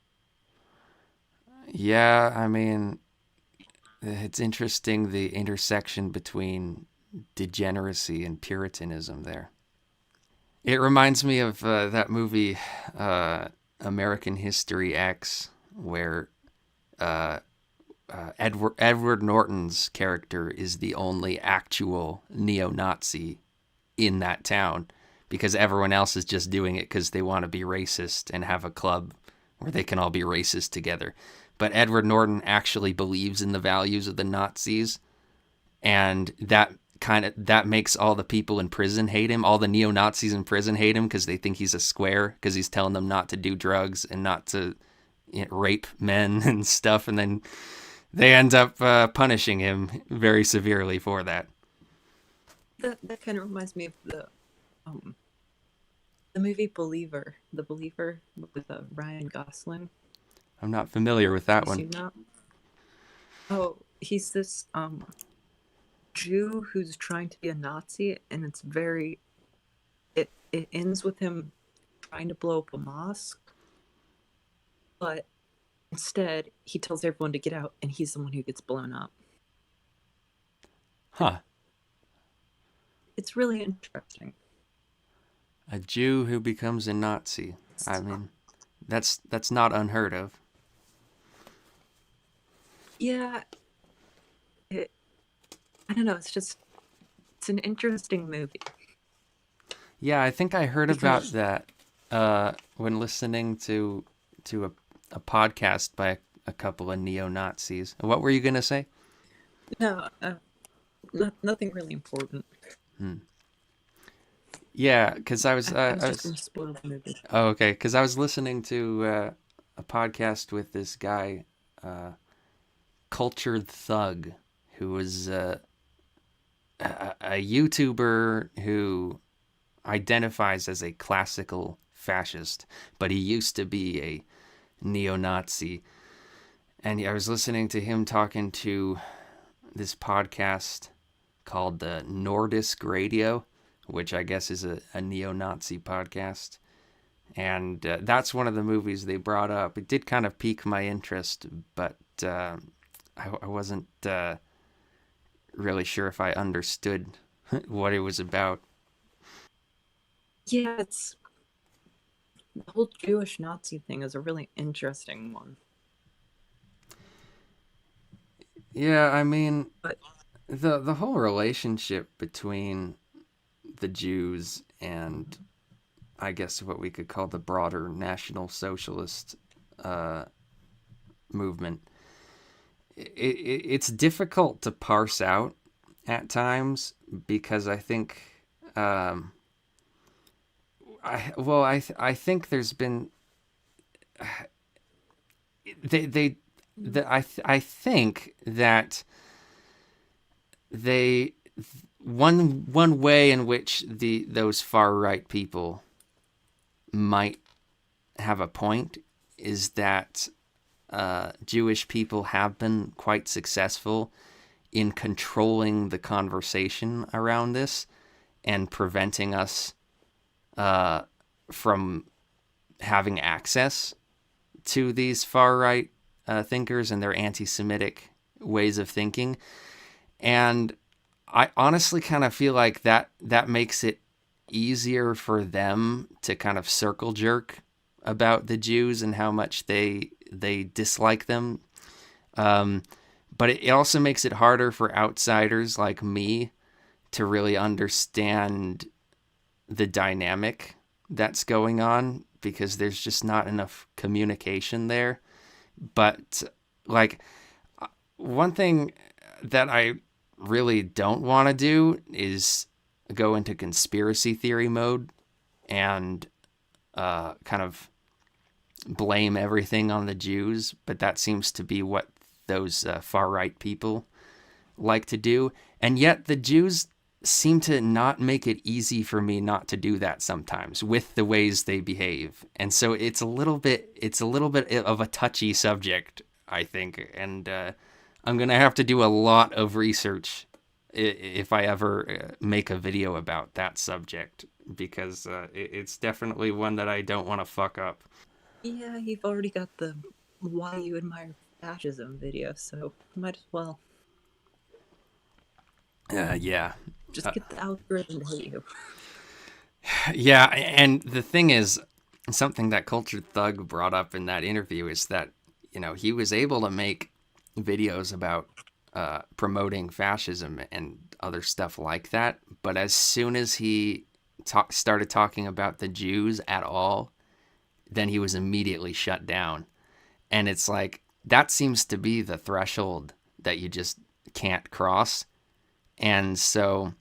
Yeah, I mean, it's interesting the intersection between degeneracy and Puritanism there. It reminds me of that movie, American History X, where uh, Edward Norton's character is the only actual neo-Nazi in that town because everyone else is just doing it because they want to be racist and have a club where they can all be racist together. But Edward Norton actually believes in the values of the Nazis, and that makes all the people in prison hate him. All the neo-Nazis in prison hate him because they think he's a square because he's telling them not to do drugs and not to rape men and stuff, and then they end up punishing him very severely for that. That kind of reminds me of um the movie Believer, The Believer with Ryan Gosling. I'm not familiar with that You one. seen that? Oh, he's this Jew who's trying to be a Nazi, and it ends with him trying to blow up a mosque, but instead he tells everyone to get out, and he's the one who gets blown up. Huh. It's really interesting. A Jew who becomes a Nazi. I mean, that's not unheard of. Yeah, it, I don't know. It's an interesting movie Yeah, I think I heard about because that when listening to a podcast by a couple of neo Nazis. What were you gonna say? no, nothing really important. Hmm. Yeah, because I was I just was gonna spoil the movie. oh okay, because I was listening to a podcast with this guy, Cultured Thug, who was a YouTuber who identifies as a classical fascist, but he used to be a neo-Nazi. And I was listening to him talking to this podcast called Nordisk Radio, which I guess is a neo-Nazi podcast. And that's one of the movies they brought up. It did kind of pique my interest, but I wasn't really sure if I understood what it was about. Yeah, it's the whole Jewish Nazi thing is a really interesting one. Yeah, I mean, But the whole relationship between the Jews and I guess what we could call the broader National Socialist movement, it's difficult to parse out at times because I think, I think there's been I think that they one way in which those far right people might have a point is that Jewish people have been quite successful in controlling the conversation around this and preventing us from having access to these far right thinkers and their anti-Semitic ways of thinking. And I honestly kind of feel like that makes it easier for them to kind of circle jerk about the Jews and how much they dislike them. But it also makes it harder for outsiders like me to really understand the dynamic that's going on because there's just not enough communication there. But like one thing that I really don't want to do is go into conspiracy theory mode and kind of blame everything on the Jews, but that seems to be what those far right people like to do. And yet the Jews seem to not make it easy for me not to do that sometimes with the ways they behave. And so it's a little bit of a touchy subject, I think. And I'm going to have to do a lot of research if I ever make a video about that subject, because it's definitely one that I don't want to fuck up. yeah, you've already got the why you admire fascism video, so might as well Yeah. just get the algorithm to hate you. Yeah, and the thing is, something that Cultured Thug brought up in that interview is that, he was able to make videos about promoting fascism and other stuff like that. But as soon as he started talking about the Jews at all, then he was immediately shut down. And it's like, that seems to be the threshold that you just can't cross. And so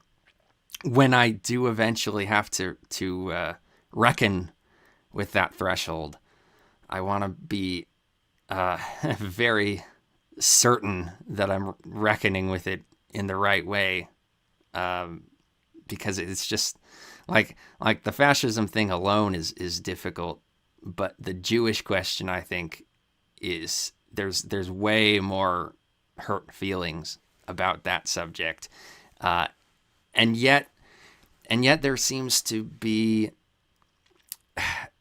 when I do eventually have to reckon with that threshold, I want to be very certain that I'm reckoning with it in the right way, because it's just like the fascism thing alone is difficult, but the Jewish question, I think, is there's way more hurt feelings about that subject, and yet there seems to be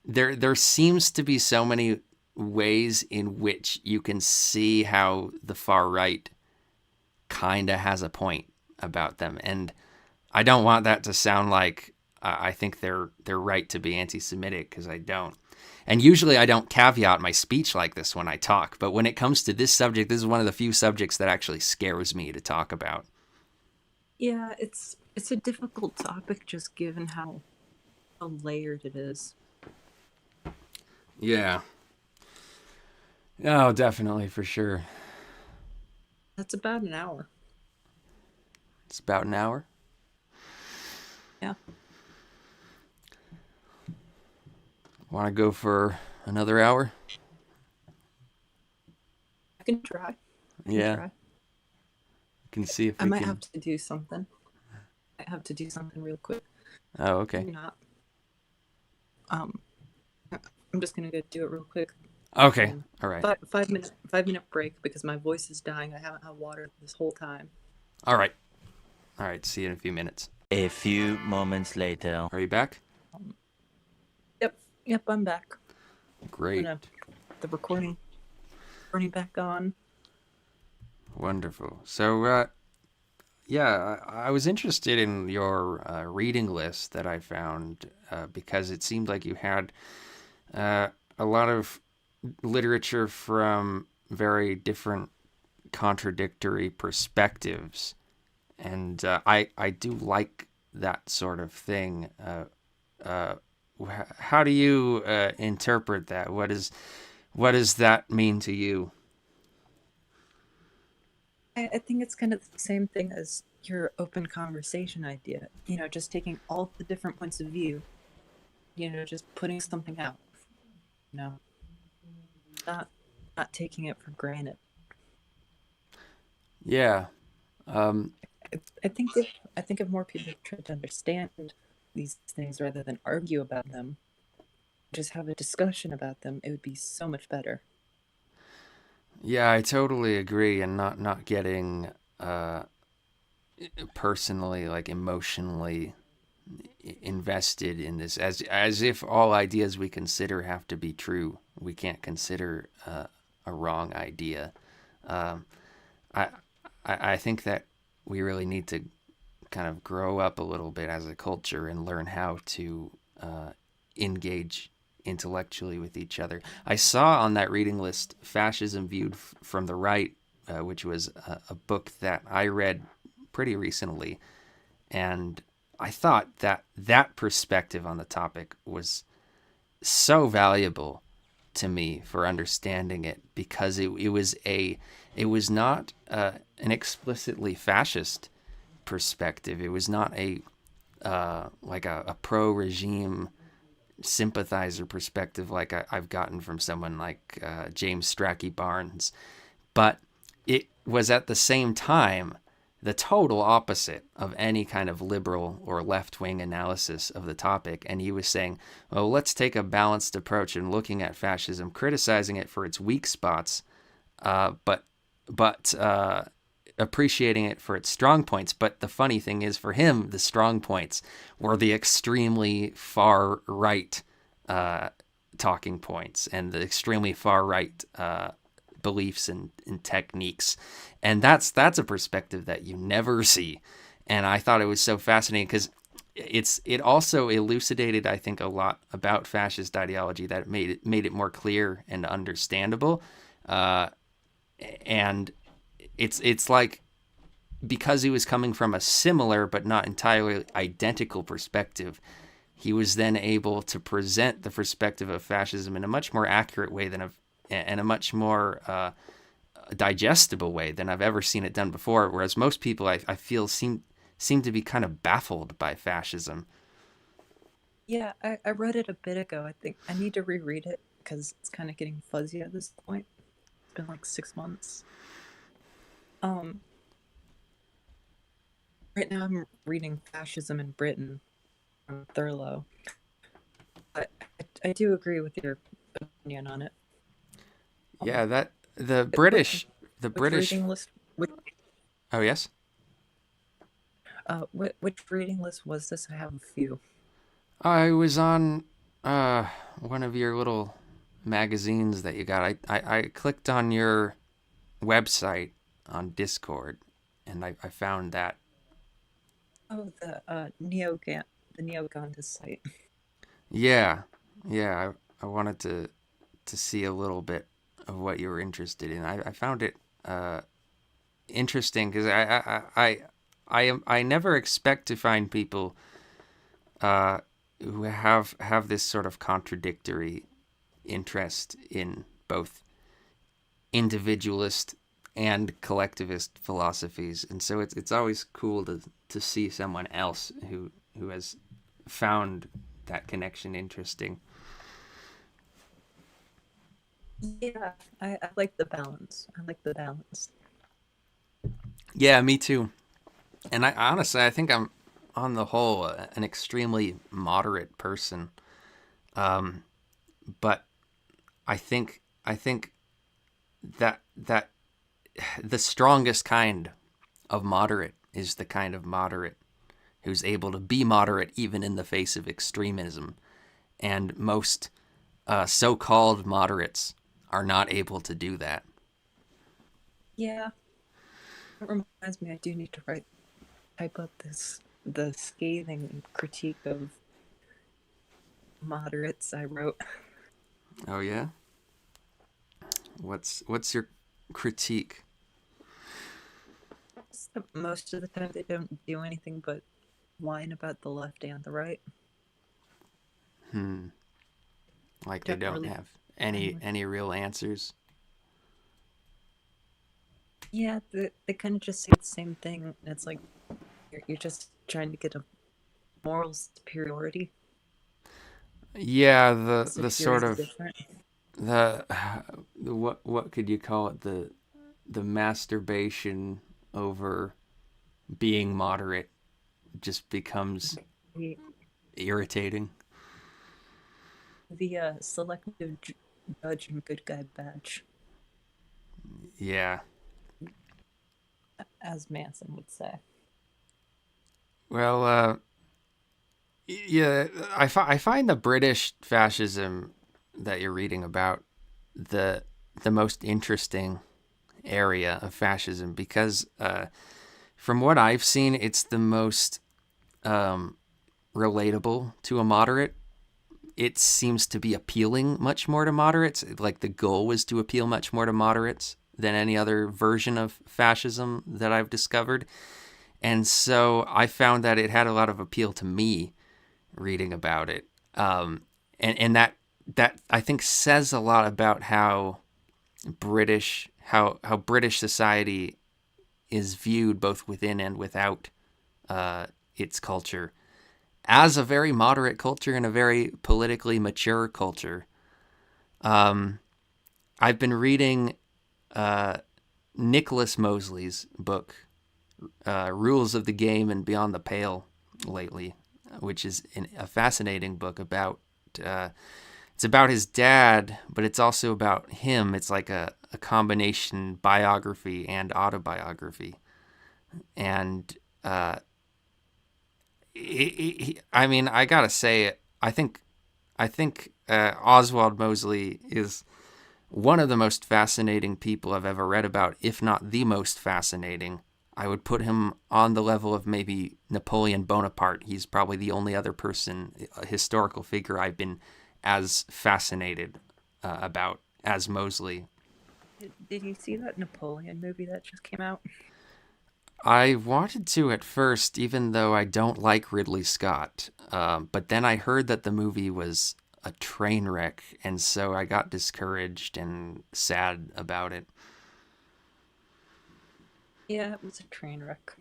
there seems to be so many ways in which you can see how the far right kind of has a point about them. And I don't want that to sound like I think they're right to be anti-Semitic, because I don't. And usually I don't caveat my speech like this when I talk, but when it comes to this subject, this is one of the few subjects that actually scares me to talk about. Yeah, it's a difficult topic just given how layered it is. Yeah. Oh, definitely, for sure. That's about an hour. It's about an hour. Yeah. Want to go for another hour? I can try. Yeah. can see if I we might can. have to do something. I have to do something real quick. Oh, okay. Maybe not. Um, I'm just gonna go do it real quick. Okay. All right. 5 minute break because my voice is dying. I haven't had water this whole time. All right. All right. See you in a few minutes. A few moments later. Are you back? Um, yep, I'm back. I'm Great. gonna put the recording back on. Wonderful. So, yeah, I was interested in your reading list that I found because it seemed like you had a lot of literature from very different contradictory perspectives. And I do like that sort of thing. Uh, how do you interpret that? What does that mean to you? I think it's kind of the same thing as your open conversation idea. Just taking all the different points of view. Just putting something out. You know, not not taking it for granted. Yeah. Um, I think if more people tried to understand these things rather than argue about them, just have a discussion about them, it would be so much better. yeah, I totally agree, and not getting uh, personally, like emotionally invested in this, as if all ideas we consider have to be true. We can't consider a wrong idea. Um, I, I think that we really need to kind of grow up a little bit as a culture and learn how to engage intellectually with each other. I saw on that reading list Fascism Viewed from the Right, which was a book that I read pretty recently. And I thought that that perspective on the topic was so valuable to me for understanding it because it was not an explicitly fascist perspective. It was not a like a pro regime sympathizer perspective like I've gotten from someone like James Strachey Barnes, but it was at the same time the total opposite of any kind of liberal or left-wing analysis of the topic. And he was saying, well, let's take a balanced approach in looking at fascism, criticizing it for its weak spots, but appreciating it for its strong points. But the funny thing is, for him, the strong points were the extremely far right talking points and the extremely far right beliefs and techniques. And that's a perspective that you never see. And I thought it was so fascinating because it also elucidated, I think, a lot about fascist ideology that made it more clear and understandable. And it's like, because he was coming from a similar but not entirely identical perspective, he was then able to present the perspective of fascism in a much more accurate way and a much more digestible way than I've ever seen it done before. Whereas most people, I feel, seem to be kind of baffled by fascism. Yeah, I read it a bit ago. I think I need to reread it because it's kind of getting fuzzy at this point. It's been like 6 months. Um, right now I'm reading Fascism in Britain from Thurlow. I do agree with your opinion on it. Yeah, that the Which, British, the which British. reading list? Oh yes. Which reading list was this? I have a few. I was on one of your little magazines that you got. I clicked on your website on Discord, and I found that. Oh, the Neo-Gandhist site. Yeah, yeah. I wanted to see a little bit of what you were interested in. I found it interesting because I never expect to find people who have this sort of contradictory interest in both individualist and collectivist philosophies, and so it's always cool to see someone else who has found that connection interesting. Yeah, I like the balance. I like the balance. Yeah, me too. And I honestly, I think I'm on the whole an extremely moderate person. Um, but I think that the strongest kind of moderate is the kind of moderate who's able to be moderate even in the face of extremism. And most so-called moderates are not able to do that. Yeah, it reminds me I do need to type up the scathing critique of moderates I wrote. Oh yeah? What's your critique? Most of the time they don't do anything but whine about the left and the right. Like they Don't don't really have find much. any real answers? Yeah, they kind of just say the same thing. And it's like you're just trying to get a moral superiority. Yeah, the As if sort yours is of different. the, the what could you call it, the masturbation over being moderate just becomes The, irritating. the selective judge and good guy badge, Yeah. as Manson would say. Well, yeah, I find the British fascism that you're reading about the the most interesting area of fascism because from what I've seen, it's the most um, relatable to a moderate. It seems to be appealing much more to moderates. Like the goal was to appeal much more to moderates than any other version of fascism that I've discovered. And so I found that it had a lot of appeal to me reading about it. And that I think says a lot about how British society is viewed both within and without its culture as a very moderate culture and a very politically mature culture. I've been reading Nicholas Mosley's book, Rules of the Game and Beyond the Pale, lately, which is a fascinating book about. It's about his dad, but it's also about him. It's like a combination biography and autobiography. And I mean, I gotta say it. I think Oswald Mosley is one of the most fascinating people I've ever read about, if not the most fascinating. I would put him on the level of maybe Napoleon Bonaparte. He's probably the only other person, a historical figure, I've been as fascinated about as Mosley. Did you see that Napoleon movie that just came out? I wanted to at first, even though I don't like Ridley Scott. But then I heard that the movie was a train wreck, and so I got discouraged and sad about it. Yeah, it was a train wreck.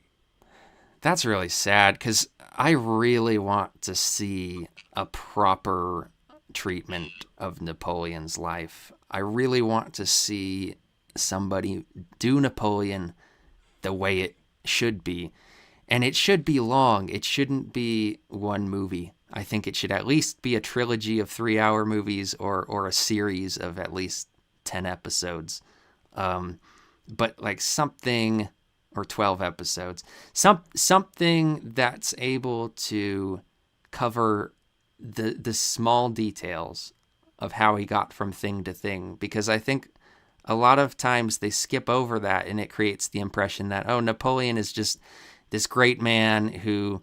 That's really sad because I really want to see a proper treatment of Napoleon's life. I really want to see somebody do Napoleon the way it should be. And it should be long. It shouldn't be one movie. I think it should at least be a trilogy of 3-hour movies or a series of at least 10 episodes. But like something, or 12 episodes, something that's able to cover the small details of how he got from thing to thing, because I think a lot of times they skip over that and it creates the impression that, oh, Napoleon is just this great man who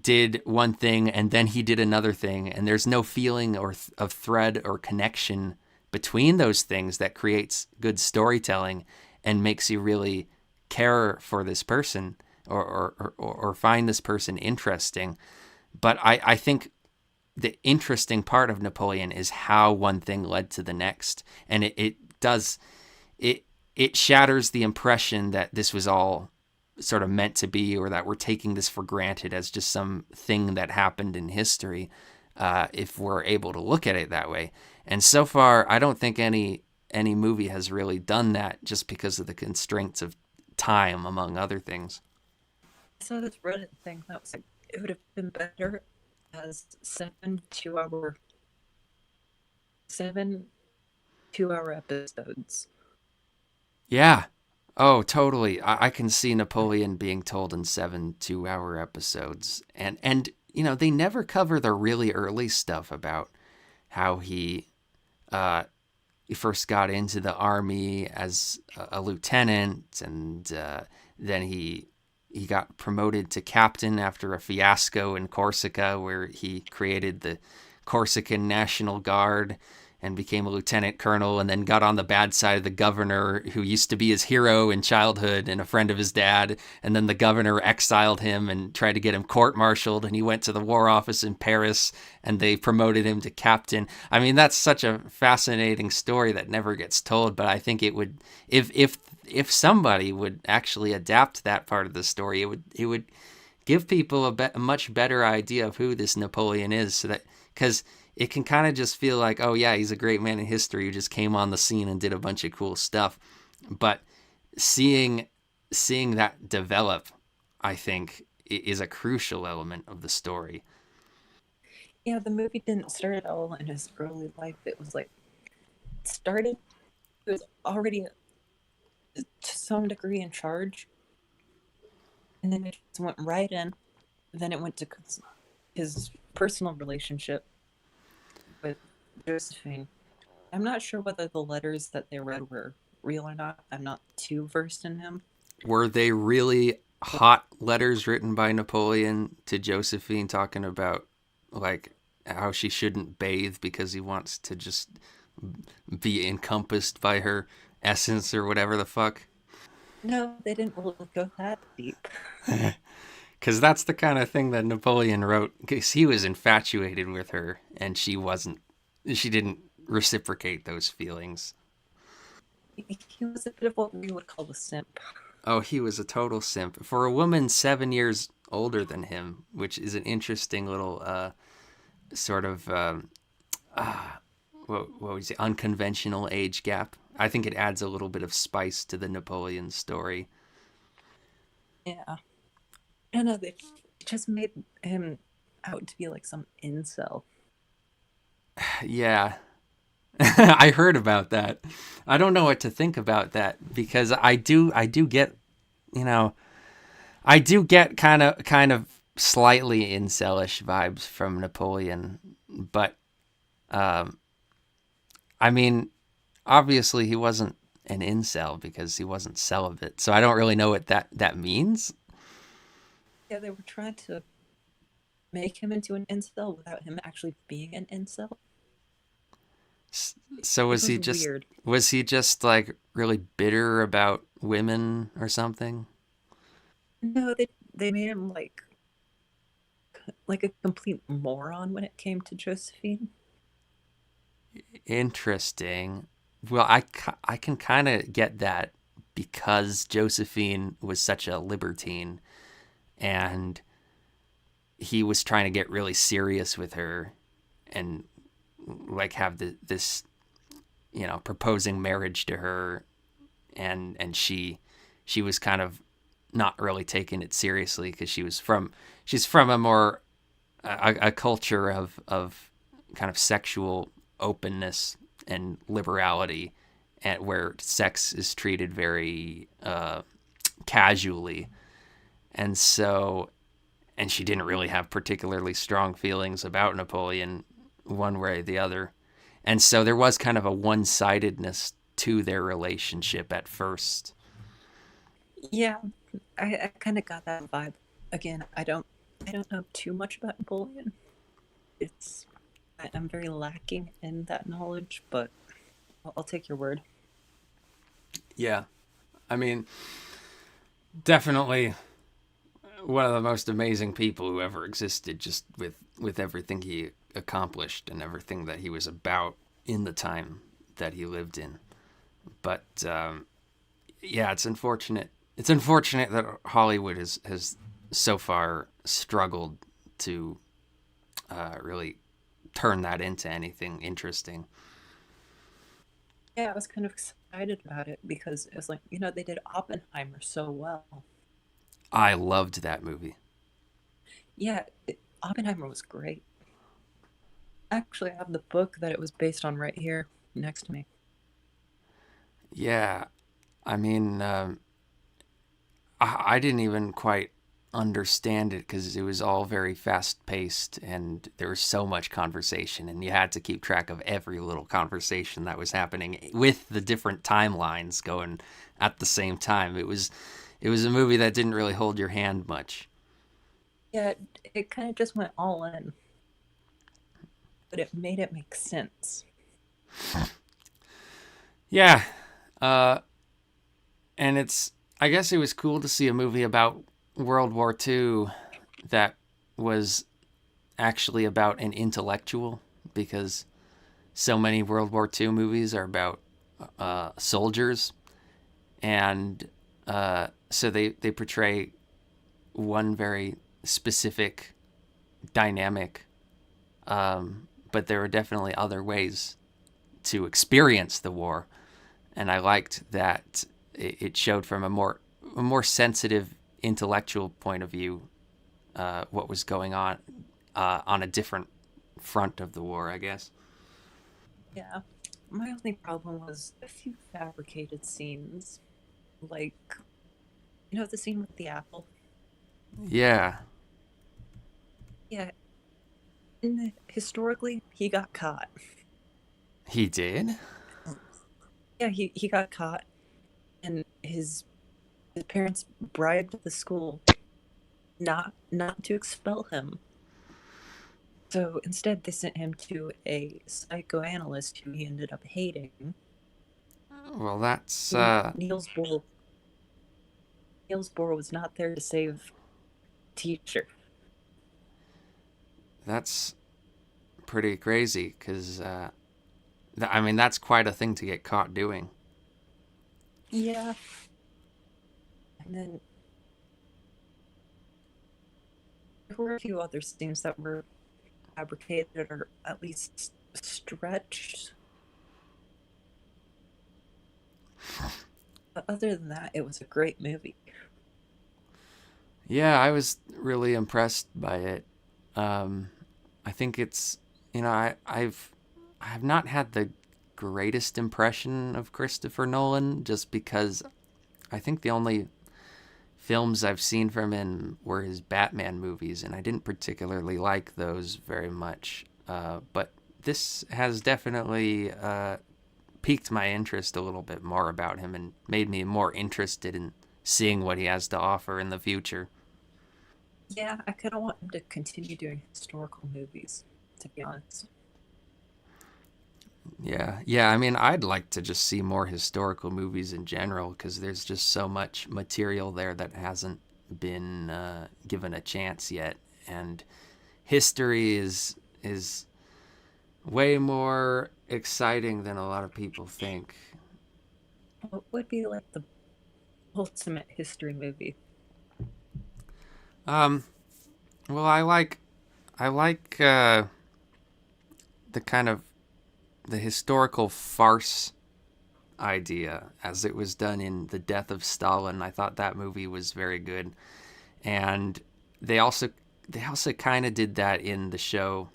did one thing and then he did another thing, and there's no feeling of thread or connection between those things that creates good storytelling and makes you really care for this person or find this person interesting. But I think the interesting part of Napoleon is how one thing led to the next, and it shatters the impression that this was all sort of meant to be, or that we're taking this for granted as just some thing that happened in history, if we're able to look at it that way. And so far, I don't think any movie has really done that, just because of the constraints of time, among other things. I saw this Reddit thing that was like, it would have been better as seven 2-hour episodes. Yeah. Oh, totally. I can see Napoleon being told in 7 2-hour episodes. And they never cover the really early stuff about how uh, he first got into the army as a lieutenant, and then he got promoted to captain after a fiasco in Corsica, where he created the Corsican National Guard and became a lieutenant colonel, and then got on the bad side of the governor, who used to be his hero in childhood and a friend of his dad. And then the governor exiled him and tried to get him court-martialed, and he went to the war office in Paris, and they promoted him to captain. I mean, that's such a fascinating story that never gets told, but I think it would, if somebody would actually adapt that part of the story, it would give people a much better idea of who this Napoleon is, so that, because it can kind of just feel like, oh yeah, he's a great man in history who just came on the scene and did a bunch of cool stuff. But seeing that develop, I think, is a crucial element of the story. Yeah, the movie didn't start at all in his early life. It was like, it started, he was already to some degree in charge, and then it just went right in. Then it went to his personal relationship with Josephine. I'm not sure whether the letters that they read were real or not. I'm not too versed in him. Were they really hot letters written by Napoleon to Josephine, talking about like how she shouldn't bathe because he wants to just be encompassed by her essence or whatever the fuck? No, they didn't really go that deep. Because that's the kind of thing that Napoleon wrote, because he was infatuated with her and she wasn't. She didn't reciprocate those feelings. He was a bit of what we would call a simp. Oh, he was a total simp. For a woman 7 years older than him, which is an interesting little sort of, what was it, unconventional age gap. I think it adds a little bit of spice to the Napoleon story. Yeah. I know, they just made him out to be like some incel. Yeah. I heard about that. I don't know what to think about that, because I do get, you know, I do get kind of slightly incelish vibes from Napoleon, but I mean, obviously he wasn't an incel because he wasn't celibate. So I don't really know what that means. Yeah, they were trying to make him into an incel without him actually being an incel. So It was weird. was he just like really bitter about women or something? No, they made him like a complete moron when it came to Josephine. Interesting. Well, I can kind of get that, because Josephine was such a libertine, and he was trying to get really serious with her and like have this proposing marriage to her, and she was kind of not really taking it seriously, because she's from a more a culture of kind of sexual openness and liberality, and where sex is treated very casually. And so, and she didn't really have particularly strong feelings about Napoleon one way or the other. And so there was kind of a one-sidedness to their relationship at first. Yeah, I kind of got that vibe. Again, I don't know too much about Napoleon. It's I'm very lacking in that knowledge, but I'll take your word. Yeah. I mean, definitely one of the most amazing people who ever existed, just with everything he accomplished and everything that he was about in the time that he lived in. But yeah, it's unfortunate. It's unfortunate that Hollywood has so far struggled to really turn that into anything interesting. Yeah, I was kind of excited about it because it was like, they did Oppenheimer so well. I loved that movie. Yeah, Oppenheimer was great. Actually, I have the book that it was based on right here next to me. Yeah, I mean, I didn't even quite understand it because it was all very fast paced and there was so much conversation, and you had to keep track of every little conversation that was happening with the different timelines going at the same time. It was a movie that didn't really hold your hand much. Yeah, it kind of just went all in, but it made it make sense. Yeah, uh, and I guess it was cool to see a movie about World War II that was actually about an intellectual, because so many World War II movies are about soldiers, and so they portray one very specific dynamic, but there are definitely other ways to experience the war, and I liked that it showed from a more sensitive intellectual point of view what was going on a different front of the war, I guess. Yeah. My only problem was a few fabricated scenes. Like, the scene with the apple? Yeah, Yeah, historically, he got caught. he did. Yeah, he got caught, and his parents bribed the school not to expel him. So instead, they sent him to a psychoanalyst who he ended up hating. Well, that's Niels Bohr Niels Bohr was not there to save teacher. that's pretty crazy because I mean that's quite a thing to get caught doing. Yeah, and then there were a few other scenes that were fabricated or at least stretched. But other than that, it was a great movie. Yeah, I was really impressed by it. Um, I think it's I have not had the greatest impression of Christopher Nolan just because I think the only films I've seen from him were his Batman movies, and I didn't particularly like those very much. But this has definitely piqued my interest a little bit more about him and made me more interested in seeing what he has to offer in the future. Yeah, I kind of want him to continue doing historical movies, to be honest. Yeah, yeah. I mean, I'd like to just see more historical movies in general because there's just so much material there that hasn't been given a chance yet, and history is way more exciting than a lot of people think. What would be like the ultimate history movie? Um, well, I like the kind of the historical farce idea as it was done in The Death of Stalin. I thought that movie was very good, and they also they also kind of did that in the show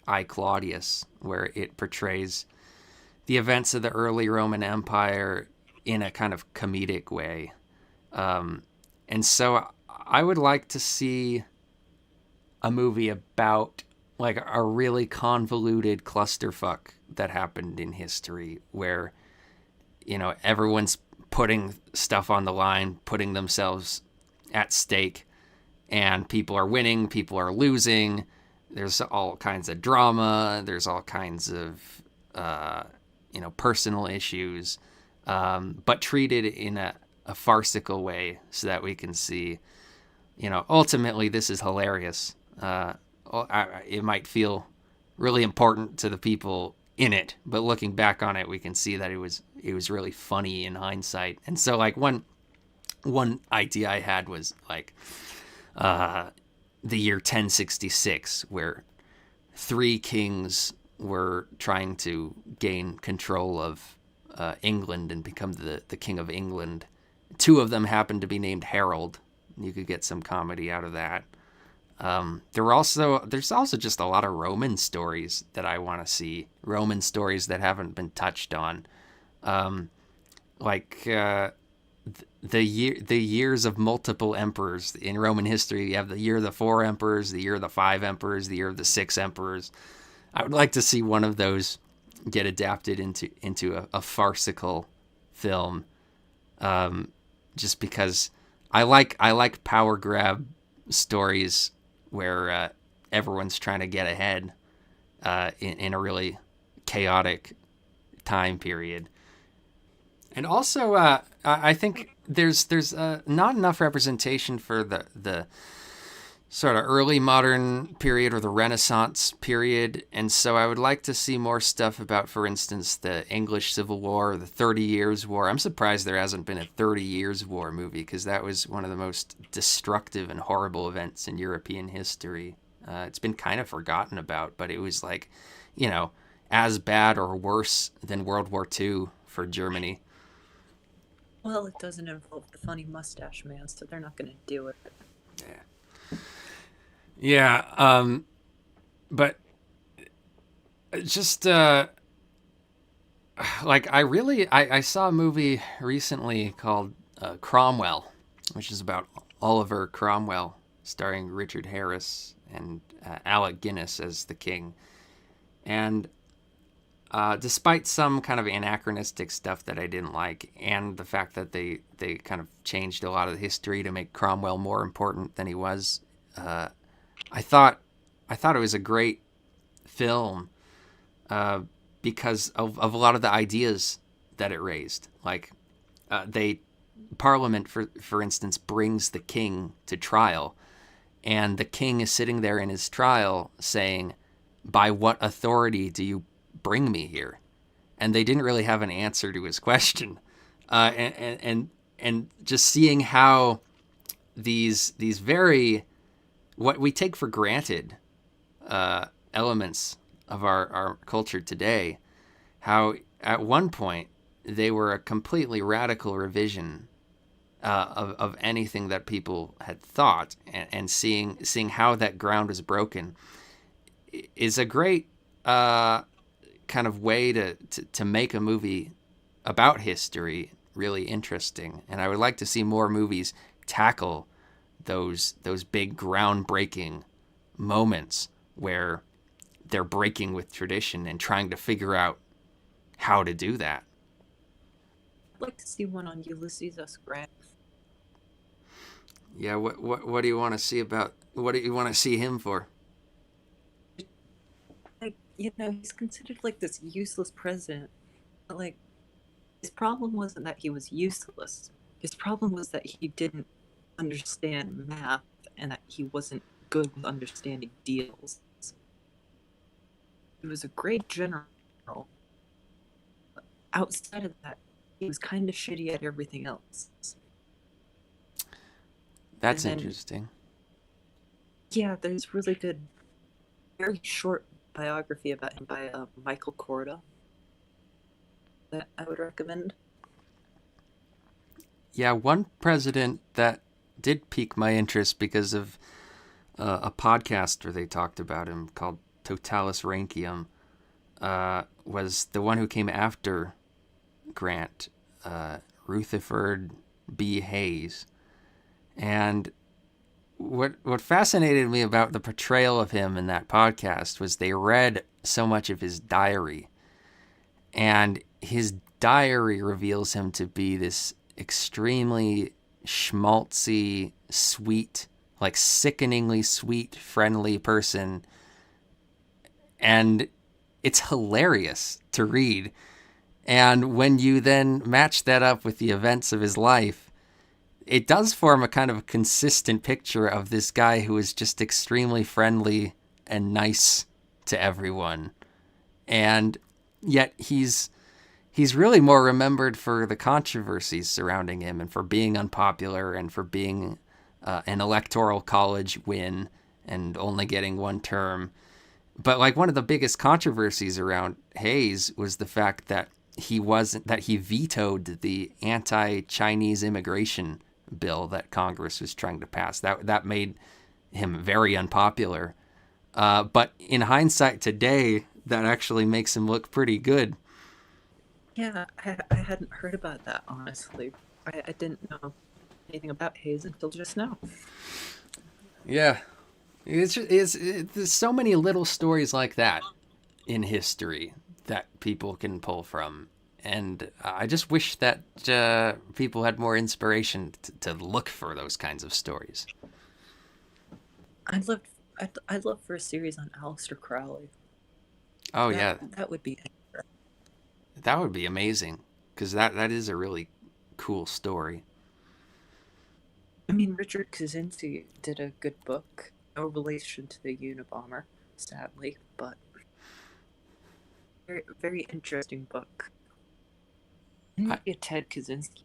I Claudius, where it portrays the events of the early Roman Empire in a kind of comedic way. And so I would like to see a movie about like a really convoluted clusterfuck that happened in history where everyone's putting stuff on the line, putting themselves at stake, and people are winning, people are losing. There's all kinds of drama. There's all kinds of personal issues, but treated in a farcical way so that we can see, ultimately this is hilarious. It might feel really important to the people in it, but looking back on it, we can see that it was really funny in hindsight. And so, like one idea I had was like the year 1066, where three kings were trying to gain control of England and become the king of England. Two of them happened to be named Harold. You could get some comedy out of that. There's also just a lot of Roman stories that I want to see. Roman stories that haven't been touched on, the years of multiple emperors in Roman history. You have the year of the 4 emperors, the year of the 5 emperors, the year of the 6 emperors. I would like to see one of those get adapted into a farcical film, just because I like power grab stories where everyone's trying to get ahead in a really chaotic time period. And also, I think there's not enough representation for the sort of early modern period or the Renaissance period. And so I would like to see more stuff about, for instance, the English Civil War or the 30 Years' War. I'm surprised there hasn't been a 30 Years' War movie, because that was one of the most destructive and horrible events in European history. It's been kind of forgotten about, but it was like, as bad or worse than World War II for Germany. Well, it doesn't involve the funny mustache man, so they're not going to do it. Yeah, but just I saw a movie recently called Cromwell, which is about Oliver Cromwell, starring Richard Harris and Alec Guinness as the king. And despite some kind of anachronistic stuff that I didn't like, and the fact that they kind of changed a lot of the history to make Cromwell more important than he was, I thought it was a great film because of a lot of the ideas that it raised. Like Parliament, for instance, brings the king to trial, and the king is sitting there in his trial saying, "By what authority do you bring me here?" And they didn't really have an answer to his question, and just seeing how these very what we take for granted elements of our culture today, how at one point they were a completely radical revision of anything that people had thought, and seeing how that ground was broken is a great kind of way to make a movie about history really interesting. And I would like to see more movies tackle those big groundbreaking moments where they're breaking with tradition and trying to figure out how to do that. I'd like to see one on Ulysses S. Grant. Yeah, what do you want to see about? What do you want to see him for? He's considered like this useless president. But his problem wasn't that he was useless. His problem was that he didn't understand math, and that he wasn't good with understanding deals. He was a great general. But outside of that, he was kind of shitty at everything else. That's interesting. Yeah, there's really good, very short biography about him by Michael Korda that I would recommend. Yeah, one president that did pique my interest because of a podcast where they talked about him called Totalis Rankium was the one who came after Grant, Rutherford B. Hayes. And what fascinated me about the portrayal of him in that podcast was they read so much of his diary. And his diary reveals him to be this extremely schmaltzy, sweet, like sickeningly sweet, friendly person. And it's hilarious to read. And when you then match that up with the events of his life, it does form a kind of consistent picture of this guy who is just extremely friendly and nice to everyone. And yet he's really more remembered for the controversies surrounding him and for being unpopular and for being an electoral college win and only getting one term. But one of the biggest controversies around Hayes was the fact that he vetoed the anti-Chinese immigration bill that Congress was trying to pass. That made him very unpopular. But in hindsight today, that actually makes him look pretty good. Yeah, I hadn't heard about that, honestly. I didn't know anything about Hayes until just now. Yeah. There's so many little stories like that in history that people can pull from. And I just wish that people had more inspiration to look for those kinds of stories. I'd love for a series on Aleister Crowley. Oh, yeah. That would be interesting. That would be amazing, because that is a really cool story. I mean, Richard Kaczynski did a good book. No relation to the Unabomber, sadly, but very, very interesting book. Maybe a Ted Kaczynski.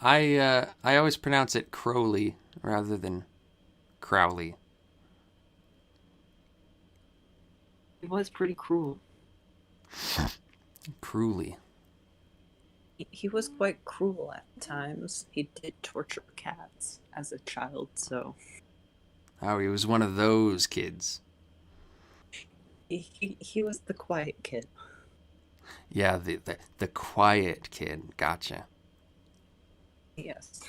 I always pronounce it Crowley rather than Crowley. He was pretty cruel. Cruelly. He was quite cruel at times. He did torture cats as a child, so Oh, he was one of those kids. he was the quiet kid. Yeah, the quiet kid. Gotcha. Yes.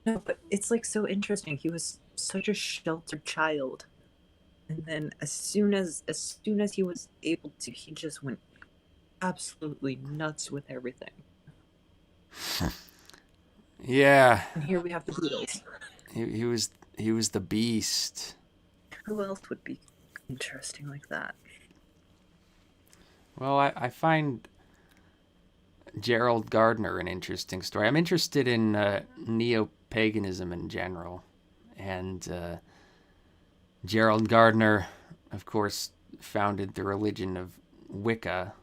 No, but it's like so interesting. He was such a sheltered child, and then as soon as he was able to, he just went absolutely nuts with everything. Yeah. And here we have the Beatles. He was the beast. Who else would be interesting like that? Well, I find Gerald Gardner an interesting story. I'm interested in neo-paganism in general. And Gerald Gardner, of course, founded the religion of Wicca.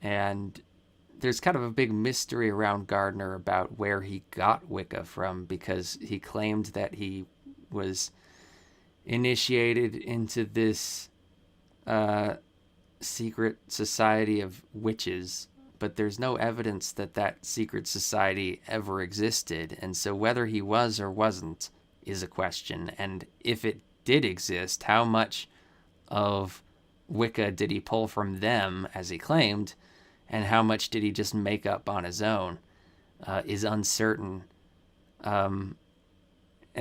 And there's kind of a big mystery around Gardner about where he got Wicca from, because he claimed that he was initiated into this secret society of witches, but there's no evidence that that secret society ever existed. And so whether he was or wasn't is a question. And if it did exist, how much of Wicca did he pull from them, as he claimed, and how much did he just make up on his own is uncertain. And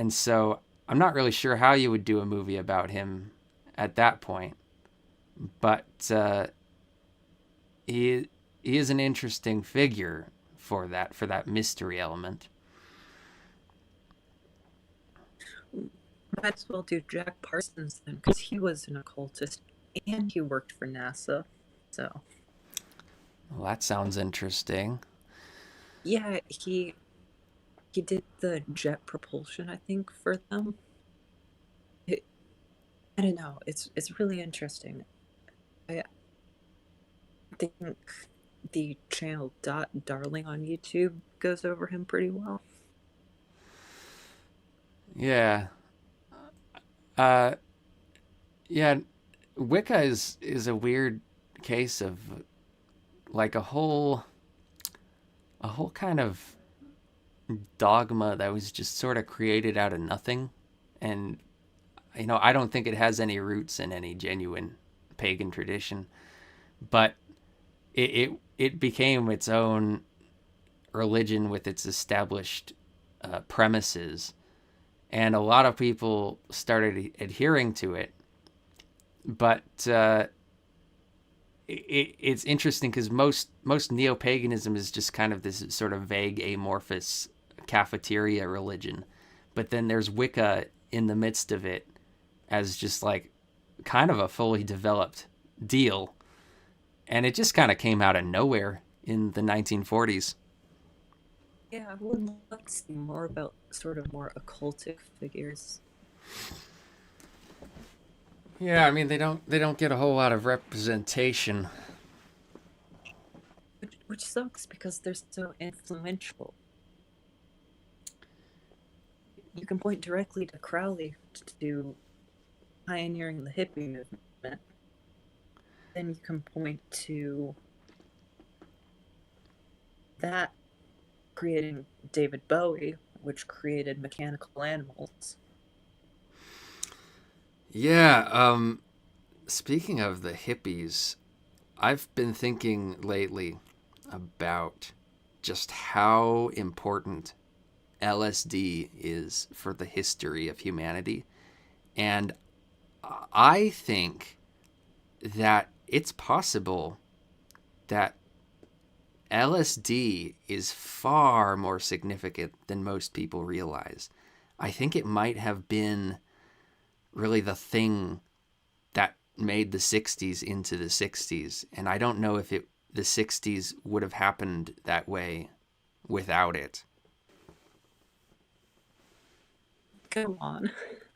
so I'm not really sure how you would do a movie about him at that point. But he is an interesting figure for that mystery element. Might as well do Jack Parsons then, because he was an occultist and he worked for NASA. So Well, that sounds interesting. yeah, he did the jet propulsion, I think, for them. I don't know. It's really interesting. I think the channel Darling on YouTube goes over him pretty well. Yeah. Yeah, Wicca is a weird case of like a whole kind of dogma that was just sort of created out of nothing. And I don't think it has any roots in any genuine pagan tradition, but it became its own religion with its established premises, and a lot of people started adhering to it. But it's interesting because most neo-paganism is just kind of this sort of vague, amorphous cafeteria religion, but then there's Wicca in the midst of it as just like kind of a fully developed deal, and it just kind of came out of nowhere in the 1940s. Yeah, I would love to see more about sort of more occultic figures. Yeah, I mean they don't get a whole lot of representation. Which sucks because they're so influential. You can point directly to Crowley to pioneering the hippie movement. then you can point to that creating David Bowie, which created Mechanical Animals. Yeah, speaking of the hippies, I've been thinking lately about just how important LSD is for the history of humanity. And I think that it's possible that LSD is far more significant than most people realize. I think it might have been really the thing that made the 60s into the 60s. And I don't know if the 60s would have happened that way without it. Go on.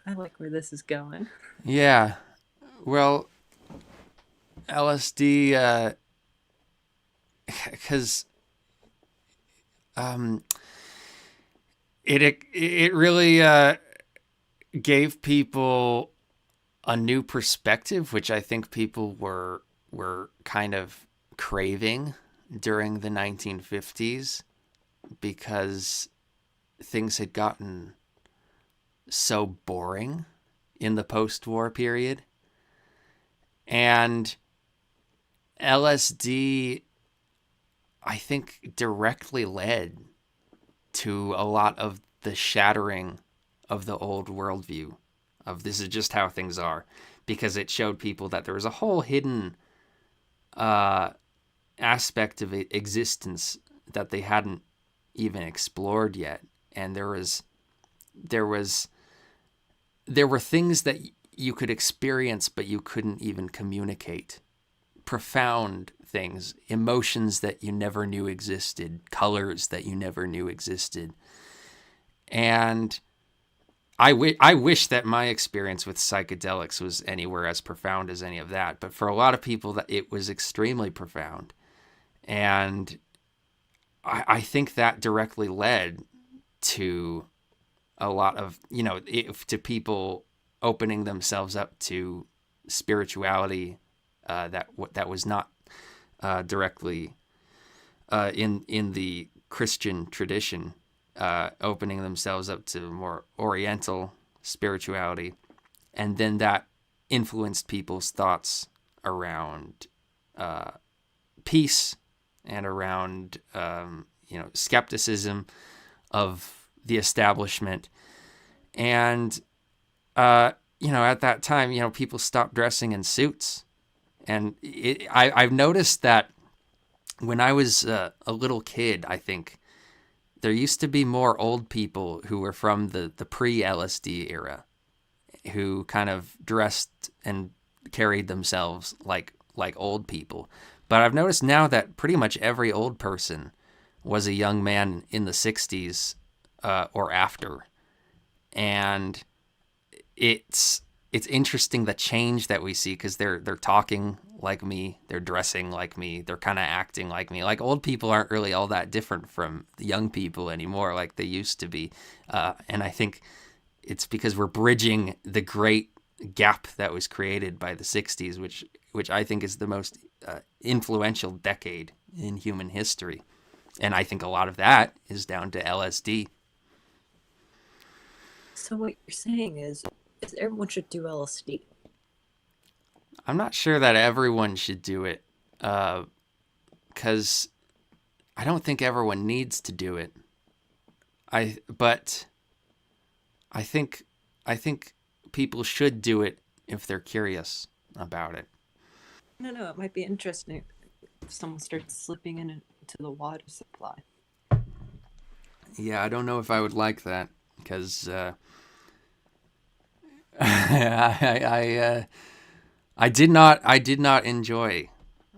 I like where this is going. Yeah. Well, LSD, because it really gave people a new perspective, which I think people were kind of craving during the 1950s, because things had gotten so boring in the post-war period. And LSD, I think, directly led to a lot of the shattering of the old worldview of this is just how things are, because it showed people that there was a whole hidden aspect of existence that they hadn't even explored yet. And there were things that you could experience but you couldn't even communicate. Profound things, emotions that you never knew existed, colors that you never knew existed. And I wish that my experience with psychedelics was anywhere as profound as any of that. But for a lot of people, that it was extremely profound. And I think that directly led to a lot of, to people opening themselves up to spirituality that was not directly in the Christian tradition, opening themselves up to more Oriental spirituality. And then that influenced people's thoughts around peace and around, skepticism of the establishment. And, at that time, people stopped dressing in suits. And I've noticed that when I was a little kid, I think, there used to be more old people who were from the pre-LSD era who kind of dressed and carried themselves like old people. But I've noticed now that pretty much every old person was a young man in the 60s or after. And it's interesting the change that we see, because they're talking like me, they're dressing like me, they're kind of acting like me. Like, old people aren't really all that different from the young people anymore like they used to be. And I think it's because we're bridging the great gap that was created by the 60s, which I think is the most influential decade in human history. And I think a lot of that is down to LSD. So what you're saying is everyone should do LSD. I'm not sure that everyone should do it, because I don't think everyone needs to do it. But I think people should do it if they're curious about it. No, it might be interesting if someone starts slipping into the water supply. Yeah, I don't know if I would like that, because I did not enjoy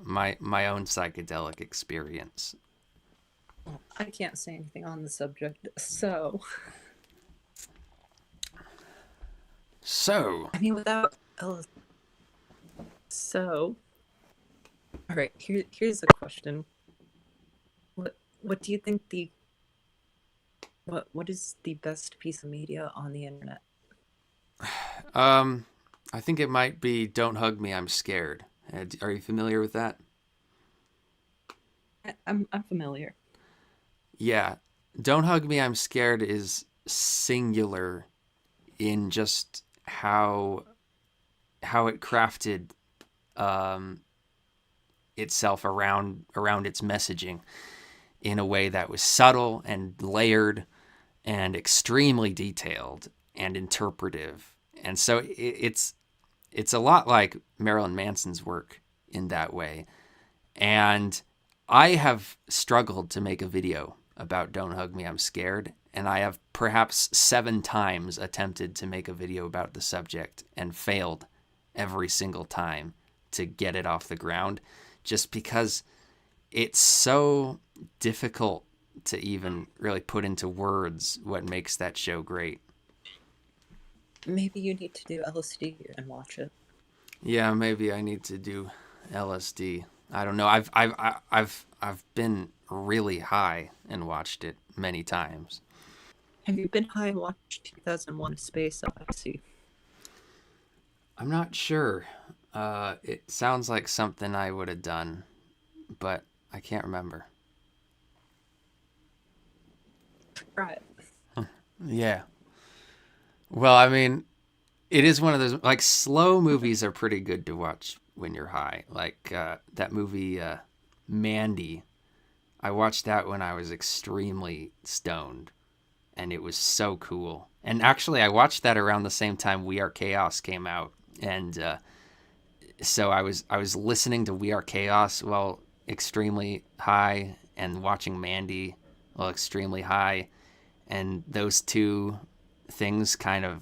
my own psychedelic experience. I can't say anything on the subject, so I mean, without LSD. So, all right, here's a question. What do you think what is the best piece of media on the internet? I think it might be "Don't Hug Me, I'm Scared." Are you familiar with that? I'm familiar. Yeah. Don't Hug Me, I'm Scared is singular in just how it crafted um, itself around its messaging in a way that was subtle and layered and extremely detailed and interpretive. And so it's a lot like Marilyn Manson's work in that way. And I have struggled to make a video about Don't Hug Me, I'm Scared. And I have perhaps 7 times attempted to make a video about the subject and failed every single time to get it off the ground, just because it's so difficult to even really put into words what makes that show great. Maybe you need to do LSD and watch it. Yeah, maybe I need to do LSD. I don't know. I've been really high and watched it many times. Have you been high and watched 2001: Space Odyssey? I'm not sure. It sounds like something I would have done, but I can't remember. Right. Yeah. Well, I mean, it is one of those, like, slow movies are pretty good to watch when you're high. Like that movie Mandy. I watched that when I was extremely stoned, and it was so cool. And actually, I watched that around the same time We Are Chaos came out, and so I was listening to We Are Chaos while extremely high, and watching Mandy while extremely high, and those two things kind of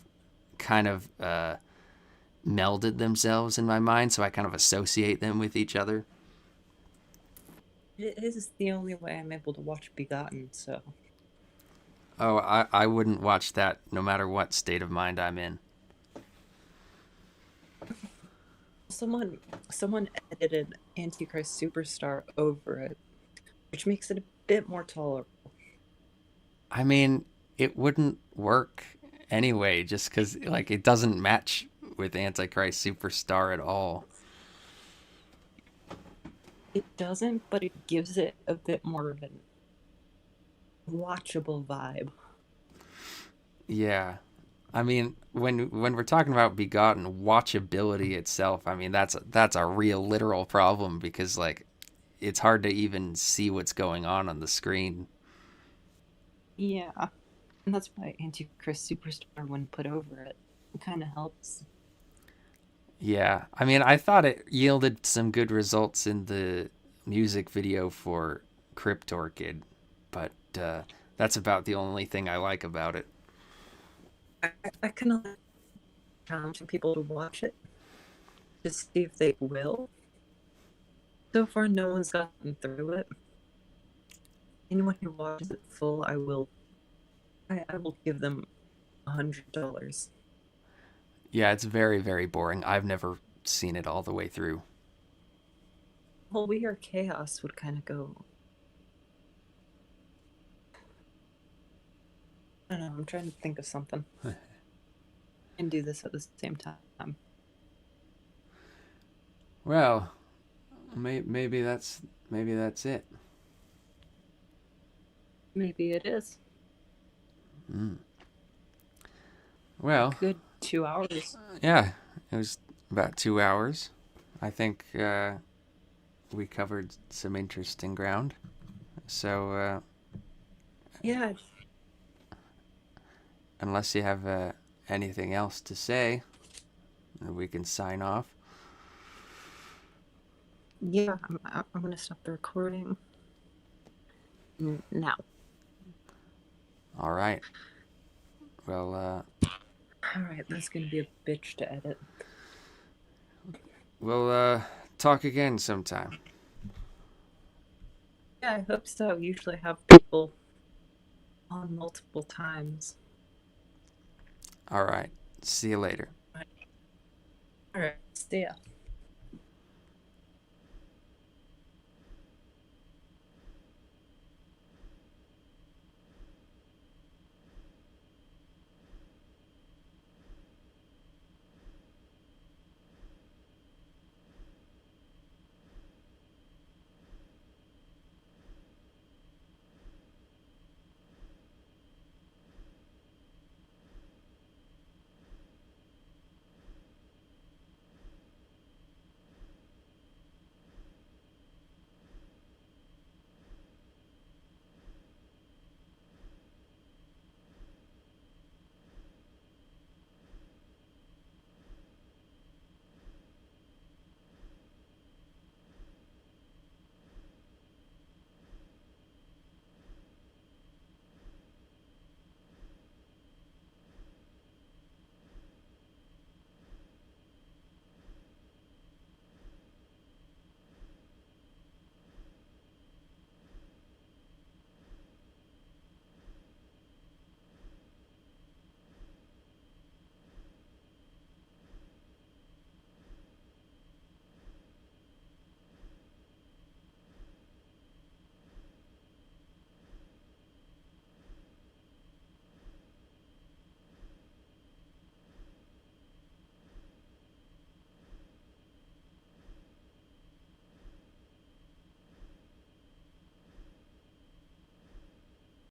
melded themselves in my mind, so I kind of associate them with each other. It is the only way I'm able to watch Begotten, so. Oh, I wouldn't watch that no matter what state of mind I'm in. Someone edited Antichrist Superstar over it, which makes it a bit more tolerable. I mean, it wouldn't work anyway, just because like it doesn't match with Antichrist Superstar at all. It doesn't, but it gives it a bit more of a watchable vibe. Yeah. I mean, when we're talking about Begotten, watchability itself, I mean that's a real literal problem, because like it's hard to even see what's going on the screen. Yeah, and that's why Antichrist Superstar, when put over it, kind of helps. Yeah. I mean, I thought it yielded some good results in the music video for Crypt Orchid, but that's about the only thing I like about it. I kind of like challenging people to watch it to see if they will. So far, no one's gotten through it. Anyone who watches it full, I will give them $100. Yeah, it's very, very boring. I've never seen it all the way through. Well, We Are Chaos would kind of go. I don't know. I'm trying to think of something and do this at the same time. Well, maybe that's it. Maybe it is. Well, Good 2 hours. yeah, it was about 2 hours. I think we covered some interesting ground. So Yeah. unless you have anything else to say, we can sign off. Yeah, I'm going to stop the recording now. All right. Well, All right, that's going to be a bitch to edit. we'll talk again sometime. Yeah, I hope so. Usually have people on multiple times. All right. See you later. All right, see ya.